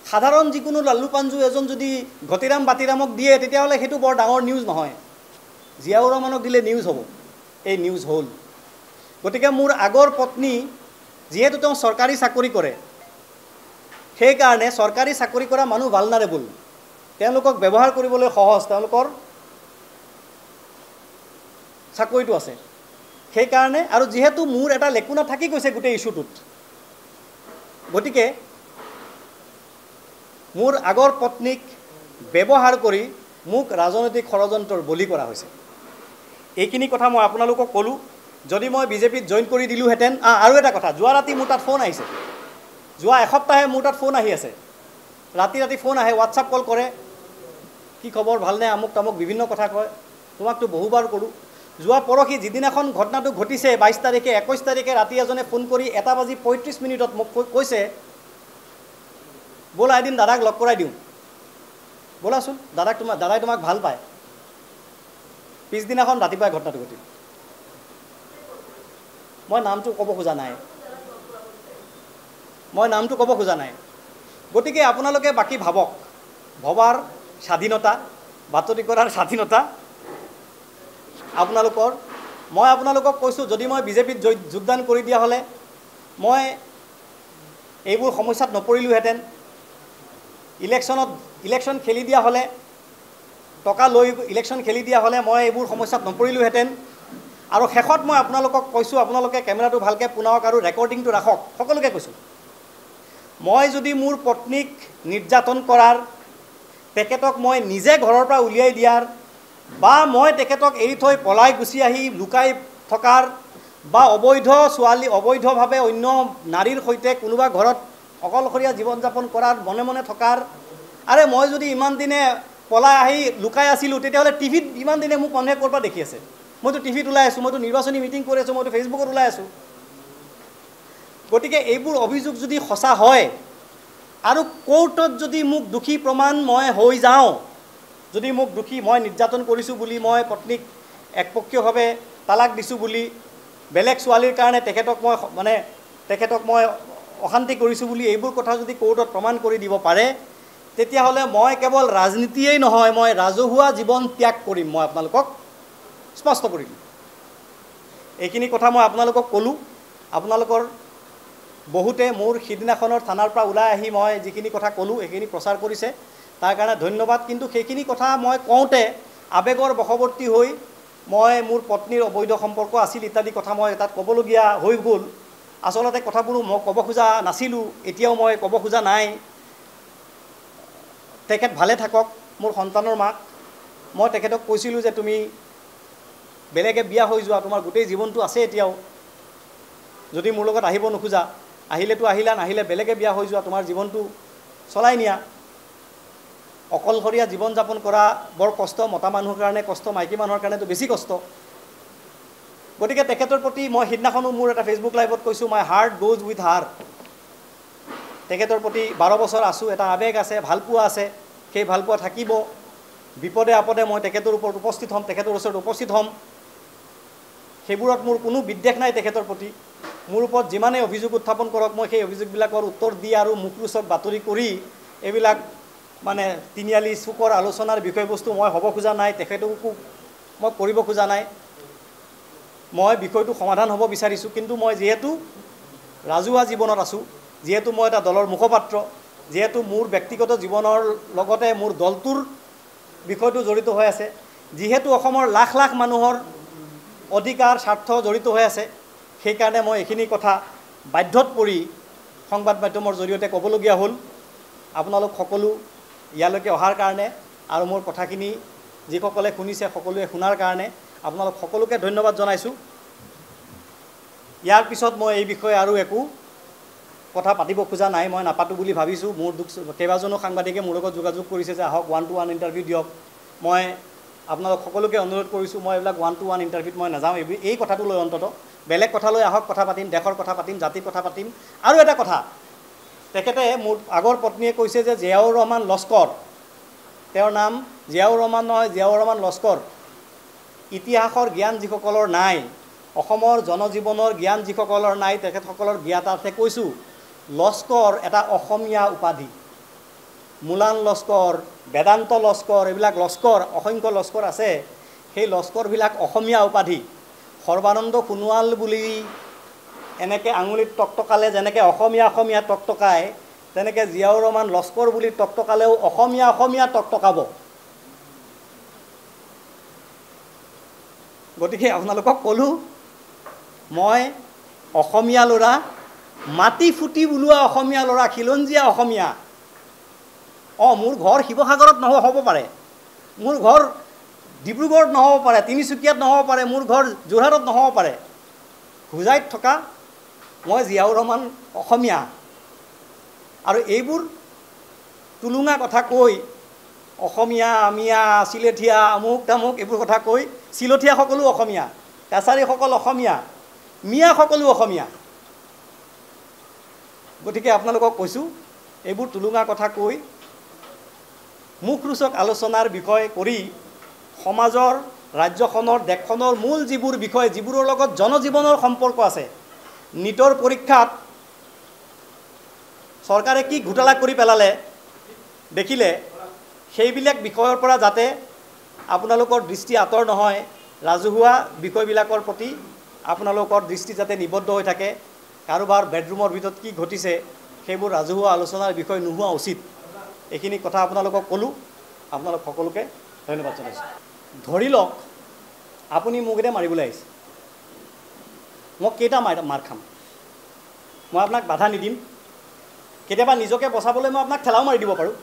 Speaker 1: সাধাৰণ যিকোনো লাল্লু পাঞ্জু এজন যদি ঘটিৰাম বাতিৰামক দিয়ে তেতিয়াহ'লে সেইটো বৰ ডাঙৰ নিউজ নহয়, জিয়াউৰ ৰহমানক দিলে নিউজ হ'ব। এই নিউজ হ'ল। গতিকে মোৰ আগৰ পত্নী যিহেতু তেওঁ চৰকাৰী চাকৰি কৰে, সেইকাৰণে চৰকাৰী চাকৰি কৰা মানুহ ভালনাৰেবল, তেওঁলোকক ব্যৱহাৰ কৰিবলৈ সহজ, তেওঁলোকৰ চাকৰিটো আছে সেইকাৰণে। আৰু যিহেতু মোৰ এটা লেকুনা থাকি গৈছে গোটেই ইছ্যুটোত, গতিকে মোৰ আগৰ পত্নীক ব্যৱহাৰ কৰি মোক ৰাজনৈতিক ষড়যন্ত্ৰৰ বলি কৰা হৈছে। এইখিনি কথা মই আপোনালোকক ক'লোঁ। যদি মই বিজেপিত জইন কৰি দিলোঁহেঁতেন, আৰু এটা কথা, যোৱা ৰাতি মোৰ তাত ফোন আহিছে, যোৱা এসপ্তাহে মোৰ তাত ফোন আহি আছে, ৰাতি ৰাতি ফোন আহে, হোৱাটছআপ কল কৰে, কি খবৰ, ভালনে, আমুক তামুক বিভিন্ন কথা কয়, তোমাকতো বহুবাৰ কৰোঁ। যোৱা পৰহি যিদিনাখন ঘটনাটো ঘটিছে 22 তাৰিখে, 21 তাৰিখে ৰাতি এজনে ফোন কৰি 1:35 মোক কৈছে, ব'লা এদিন দাদাক লগ কৰাই দিওঁ, ব'লাচোন, দাদাই তোমাক ভাল পায়। পিছদিনাখন ৰাতিপুৱাই ঘটনাটো ঘটিল। মই নামটো ক'ব খোজা নাই, গতিকে আপোনালোকে বাকী ভাবক, ভবাৰ স্বাধীনতা, বাতৰি কৰাৰ স্বাধীনতা আপোনালোকৰ। মই আপোনালোকক কৈছোঁ, যদি মই বিজেপিত যোগদান কৰি দিয়া হ'লে মই এইবোৰ সমস্যাত নপৰিলোহেঁতেন। ইলেকশ্যন খেলি দিয়া হ'লে, টকা লৈ ইলেকশ্যন খেলি দিয়া হ'লে মই এইবোৰ সমস্যাত নপৰিলোহেঁতেন। আৰু শেষত মই আপোনালোকক কৈছোঁ, আপোনালোকে কেমেৰাটো ভালকৈ পোনাওক আৰু ৰেকৰ্ডিংটো ৰাখক, সকলোকে কৈছোঁ, মই যদি মোৰ পত্নীক নিৰ্যাতন কৰাৰ, তেখেতক মই নিজে ঘৰৰ পৰা উলিয়াই দিয়াৰ, বা মই তেখেতক এৰি থৈ পলাই গুচি আহি লুকাই থকাৰ, বা অবৈধভাৱে অন্য নাৰীৰ সৈতে কোনোবা ঘৰত অকলশৰীয়া জীৱন যাপন কৰাৰ, মনে মনে থকাৰ, আৰে মই যদি ইমান দিনে পলাই আহি লুকাই আছিলোঁ, তেতিয়াহ'লে টিভিত ইমান দিনে মোক মানুহে ক'ৰ পৰা দেখি আছে? মইতো টিভিত ওলাই আছোঁ, মইতো নিৰ্বাচনী মিটিং কৰি আছোঁ, মইতো ফেচবুকত ওলাই আছোঁ। গতিকে এইবোৰ অভিযোগ যদি সঁচা হয় আৰু কোৰ্টত যদি মোক দোষী প্ৰমাণ মই হৈ যাওঁ, যদি মোক দোষী, মই নিৰ্যাতন কৰিছোঁ বুলি, মই পত্নীক একপক্ষীয়ভাৱে তালাক দিছোঁ বুলি, বেলেগ ছোৱালীৰ কাৰণে তেখেতক মই অশান্তি কৰিছোঁ বুলি, এইবোৰ কথা যদি কোৰ্টত প্ৰমাণ কৰি দিব পাৰে, তেতিয়াহ'লে মই কেৱল ৰাজনীতিয়েই নহয়, মই ৰাজহুৱা জীৱন ত্যাগ কৰিম। মই আপোনালোকক স্পষ্ট কৰি দিম। এইখিনি কথা মই আপোনালোকক ক'লোঁ। আপোনালোকৰ বহুতে মোৰ সিদিনাখনৰ থানাৰ পৰা ওলাই আহি মই যিখিনি কথা ক'লোঁ সেইখিনি প্ৰচাৰ কৰিছে, তাৰ কাৰণে ধন্যবাদ। কিন্তু সেইখিনি কথা মই কওঁতে আৱেগৰ বশৱৰ্তী হৈ মই মোৰ পত্নীৰ অবৈধ সম্পৰ্ক আছিল ইত্যাদি কথা মই তাত ক'বলগীয়া হৈ গ'ল। আচলতে কথাবোৰো মই ক'ব খোজা নাছিলোঁ, এতিয়াও মই ক'ব খোজা নাই। তেখেত ভালে থাকক, মোৰ সন্তানৰ মাক। মই তেখেতক কৈছিলোঁ যে তুমি বেলেগে বিয়া হৈ যোৱা, তোমাৰ গোটেই জীৱনটো আছে এতিয়াও, যদি মোৰ লগত আহিব নোখোজা, আহিলেতো আহিলা, নাহিলে বেলেগে বিয়া হৈ যোৱা, তোমাৰ জীৱনটো চলাই নিয়া। অকলশৰীয়া জীৱন যাপন কৰা বৰ কষ্ট, মতা মানুহৰ কাৰণে কষ্ট, মাইকী মানুহৰ কাৰণেতো বেছি কষ্ট। গতিকে তেখেতৰ প্ৰতি মই সিদিনাখনো মোৰ এটা ফেচবুক লাইভত কৈছোঁ, মাই হাৰ্ট গোজ উইথ হাৰ। তেখেতৰ প্ৰতি 12 বছৰ আছোঁ, এটা আৱেগ আছে, ভালপোৱা আছে, সেই ভালপোৱা থাকিব। বিপদে আপদে মই তেখেতৰ ওপৰত উপস্থিত হ'ম, তেখেতৰ ওচৰত উপস্থিত হ'ম। সেইবোৰত মোৰ কোনো বিদ্বেষ নাই তেখেতৰ প্ৰতি। মোৰ ওপৰত যিমানেই অভিযোগ উত্থাপন কৰক, মই সেই অভিযোগবিলাকৰ উত্তৰ দি আৰু মুখ ৰোচক বাতৰি কৰি এইবিলাক মানে তিনিআলি চুকৰ আলোচনাৰ বিষয়বস্তু মই হ'ব খোজা নাই, তেখেতকো মই কৰিব খোজা নাই। মই বিষয়টো সমাধান হ'ব বিচাৰিছোঁ, কিন্তু মই যিহেতু ৰাজহুৱা জীৱনত আছোঁ, যিহেতু মই এটা দলৰ মুখপাত্ৰ, যিহেতু মোৰ ব্যক্তিগত জীৱনৰ লগতে মোৰ দলটোৰ বিষয়টো জড়িত হৈ আছে, যিহেতু অসমৰ লাখ লাখ মানুহৰ অধিকাৰ স্বাৰ্থ জড়িত হৈ আছে, সেইকাৰণে মই এইখিনি কথা বাধ্যত পৰি সংবাদ মাধ্যমৰ জৰিয়তে ক'বলগীয়া হ'ল। আপোনালোক সকলো ইয়ালৈকে অহাৰ কাৰণে আৰু মোৰ কথাখিনি যিসকলে শুনিছে সকলোৱে শুনাৰ কাৰণে আপোনালোক সকলোকে ধন্যবাদ জনাইছোঁ। ইয়াৰ পিছত মই এই বিষয়ে আৰু একো কথা পাতিব খোজা নাই, মই নাপাতোঁ বুলি ভাবিছোঁ। মোৰ কেইবাজনো সাংবাদিকে মোৰ লগত যোগাযোগ কৰিছে যে আহক 1-to-1 ইণ্টাৰভিউ দিয়ক। মই আপোনালোক সকলোকে অনুৰোধ কৰিছোঁ, মই এইবিলাক 1-to-1 ইণ্টাৰভিউত মই নাযাওঁ। এই কথাটো লৈ অন্ততঃ বেলেগ কথালৈ আহক, কথা পাতিম, দেশৰ কথা পাতিম, জাতিৰ কথা পাতিম। আৰু এটা কথা, তেখেতে মোৰ আগৰ পত্নীয়ে কৈছে যে জিয়াউৰ ৰহমান লস্কৰ, তেওঁৰ নাম জিয়াউৰ ৰহমান নহয়, জিয়াউৰ ৰহমান লস্কৰ। ইতিহাসৰ জ্ঞান যিসকলৰ নাই, অসমৰ জনজীৱনৰ জ্ঞান যিসকলৰ নাই, তেখেতসকলৰ জ্ঞাতাৰ্থে কৈছোঁ, লস্কৰ এটা অসমীয়া উপাধি। মোলান লস্কৰ, বেদান্ত লস্কৰ, এইবিলাক লস্কৰ, অসংখ্য লস্কৰ আছে। সেই লস্কৰবিলাক অসমীয়া উপাধি। সৰ্বানন্দ সোণোৱাল বুলি এনেকৈ আঙুলিত টকটকালে যেনেকৈ অসমীয়া অসমীয়া টকটকায়, তেনেকৈ জিয়াউৰ ৰহমান লস্কৰ বুলি টকটকালেও অসমীয়া অসমীয়া টকটকাব। গতিকে আপোনালোকক ক'লোঁ, মই অসমীয়া ল'ৰা, মাটি ফুটি ওলোৱা অসমীয়া ল'ৰা, খিলঞ্জীয়া অসমীয়া। মোৰ ঘৰ শিৱসাগৰত হ'ব পাৰে, মোৰ ঘৰ ডিব্ৰুগড়ত নহ'ব পাৰে, তিনিচুকীয়াত নহ'ব পাৰে, মোৰ ঘৰ যোৰহাটত নহ'ব পাৰে। হোজাইত থকা মই জিয়াউৰ ৰহমান অসমীয়া। আৰু এইবোৰ টুলুঙা কথা কৈ অসমীয়া আমিয়া চিলেঠীয়া আমুক তামুক এইবোৰ কথা কৈ, চিলঠীয়াসকলো অসমীয়া, কাছাৰীসকল অসমীয়া, মিয়া সকলো অসমীয়া। গতিকে আপোনালোকক কৈছোঁ, এইবোৰ টুলুঙা কথা কৈ মুখৰোচক আলোচনাৰ বিষয় কৰি সমাজৰ, ৰাজ্যখনৰ, দেশখনৰ মূল যিবোৰ বিষয়, যিবোৰৰ লগত জনজীৱনৰ সম্পৰ্ক আছে, নিটৰ পৰীক্ষাত চৰকাৰে কি ঘোটালা কৰি পেলালে দেখিলে, সেইবিলাক বিষয়ৰ পৰা যাতে আপোনালোকৰ দৃষ্টি আঁতৰ নহয়, ৰাজহুৱা বিষয়বিলাকৰ প্ৰতি আপোনালোকৰ দৃষ্টি যাতে নিবদ্ধ হৈ থাকে, কাৰোবাৰ বেডৰুমৰ ভিতৰত কি ঘটিছে সেইবোৰ ৰাজহুৱা আলোচনাৰ বিষয় নোহোৱা উচিত। এইখিনি কথা আপোনালোকক ক'লোঁ। আপোনালোক সকলোকে ধন্যবাদ জনাইছোঁ। ধৰি লওক আপুনি মোক এতিয়া মাৰিবলৈ আহিছে, মই কেইটা মাৰ খাম? মই আপোনাক বাধা নিদিম। কেতিয়াবা নিজকে বচাবলৈ মই আপোনাক ঠেলাও মাৰি দিব পাৰোঁ।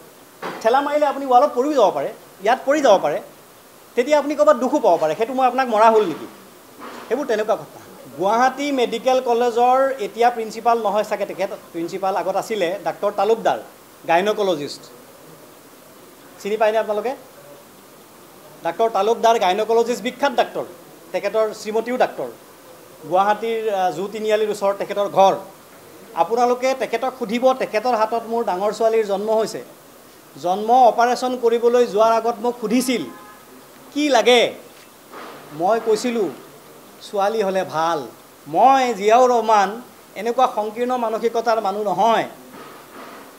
Speaker 1: ঠেলা মাৰিলে আপুনি ৱালত পৰিও যাব পাৰে, ইয়াত পৰি যাব পাৰে, তেতিয়া আপুনি ক'ৰবাত দুখো পাব পাৰে, সেইটো মই আপোনাক মৰা হ'ল নেকি? সেইবোৰ তেনেকুৱা কথা। গুৱাহাটী মেডিকেল কলেজৰ এতিয়া প্ৰিন্সিপাল নহয় চাগে, তেখেত প্ৰিন্সিপাল আগত আছিলে ডাক্তৰ তালুকদাৰ, গাইনকলজিষ্ট। চিনি পায়নে আপোনালোকে? ডাক্তৰ তালুকদাৰ গাইনকলজিষ্ট, বিখ্যাত ডাক্তৰ। তেখেতৰ শ্ৰীমতীও ডাক্তৰ। গুৱাহাটীৰ জু তিনিআলিৰ ওচৰত তেখেতৰ ঘৰ। আপোনালোকে তেখেতক সুধিব, তেখেতৰ হাতত মোৰ ডাঙৰ ছোৱালীৰ জন্ম হৈছে। জন্ম অপাৰেশ্যন কৰিবলৈ যোৱাৰ আগত মোক সুধিছিল কি লাগে, মই কৈছিলোঁ ছোৱালী হ'লে ভাল। মই জিয়াউৰ ৰহমান এনেকুৱা সংকীৰ্ণ মানসিকতাৰ মানুহ নহয়।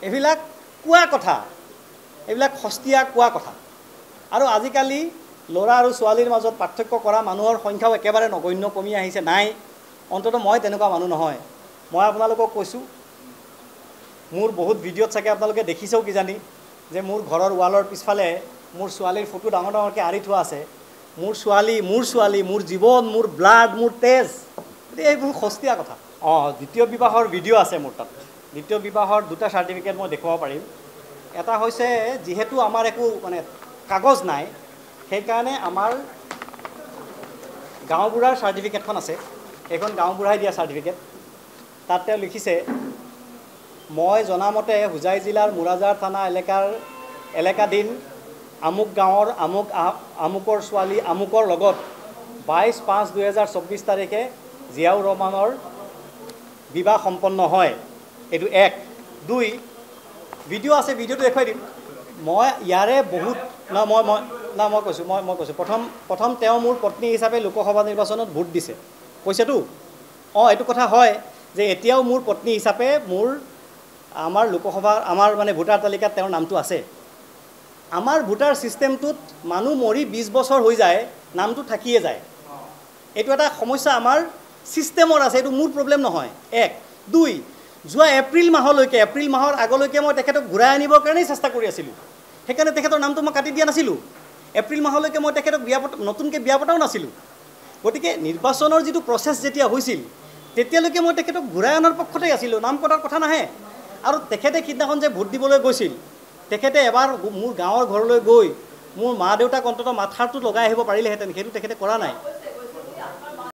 Speaker 1: এইবিলাক কোৱা কথা, এইবিলাক সস্তীয়া কোৱা কথা। আৰু আজিকালি ল'ৰা আৰু ছোৱালীৰ মাজত পাৰ্থক্য কৰা মানুহৰ সংখ্যাও একেবাৰে নগণ্য, কমি আহিছে, নাই। অন্ততঃ মই তেনেকুৱা মানুহ নহয়। মই আপোনালোকক কৈছোঁ, মোৰ বহুত ভিডিঅ'ত চাগে আপোনালোকে দেখিছেও কিজানি, যে মোৰ ঘৰৰ ৱালৰ পিছফালে মোৰ ছোৱালীৰ ফটো ডাঙৰ ডাঙৰকৈ আঁৰি থোৱা আছে। মোৰ ছোৱালী, মোৰ জীৱন, মোৰ ব্লাড, মোৰ তেজ। গতিকে এইবোৰ সস্তীয়া কথা। দ্বিতীয় বিবাহৰ ভিডিঅ' আছে মোৰ তাত। দ্বিতীয় বিবাহৰ দুটা চাৰ্টিফিকেট মই দেখুৱাব পাৰিম। এটা হৈছে, যিহেতু আমাৰ একো মানে কাগজ নাই, সেইকাৰণে আমাৰ গাঁওবুঢ়াৰ চাৰ্টিফিকেটখন আছে। সেইখন গাঁওবুঢ়াই দিয়া চাৰ্টিফিকেট। তাত তেওঁ লিখিছে, মই জনামতে হোজাই জিলাৰ মুৰাজাৰ থানা এলেকাধীন আমুক গাঁৱৰ আমুকৰ ছোৱালী আমুকৰ লগত 22/5/2024 তাৰিখে জিয়াউৰ ৰহমানৰ বিবাহ সম্পন্ন হয়। এইটো 1। 2, ভিডিঅ' আছে, ভিডিঅ'টো দেখুৱাই দিম। মই ইয়াৰে বহুত মই কৈছোঁ প্ৰথম তেওঁ মোৰ পত্নী হিচাপে লোকসভা নিৰ্বাচনত ভোট দিছে, কৈছেতো। এইটো কথা হয় যে এতিয়াও মোৰ পত্নী হিচাপে আমাৰ লোকসভা, আমাৰ মানে ভোটাৰ তালিকাত তেওঁৰ নামটো আছে। আমাৰ ভোটাৰ ছিষ্টেমটোত মানুহ মৰি 20 বছৰ হৈ যায় নামটো থাকিয়ে যায় এইটো এটা সমস্যা আমাৰ ছিষ্টেমৰ আছে এইটো মোৰ প্ৰব্লেম নহয় 1 2 যোৱা এপ্ৰিল মাহৰ আগলৈকে মই তেখেতক ঘূৰাই আনিবৰ কাৰণেই চেষ্টা কৰি আছিলোঁ সেইকাৰণে তেখেতৰ নামটো মই কাটি দিয়া নাছিলোঁ এপ্ৰিল মাহলৈকে মই তেখেতক নতুনকৈ বিয়া পতাও নাছিলোঁ গতিকে নিৰ্বাচনৰ যিটো প্ৰচেছ যেতিয়া হৈছিল তেতিয়ালৈকে মই তেখেতক ঘূৰাই অনাৰ পক্ষতেই আছিলোঁ নাম কটাৰ কথা নাহে আৰু তেখেতে সিদিনাখন যে ভোট দিবলৈ গৈছিল তেখেতে এবাৰ মোৰ গাঁৱৰ ঘৰলৈ গৈ মোৰ মা দেউতাক অন্ততঃ মাথাৰটো লগাই আহিব পাৰিলেহেঁতেন সেইটো তেখেতে কৰা নাই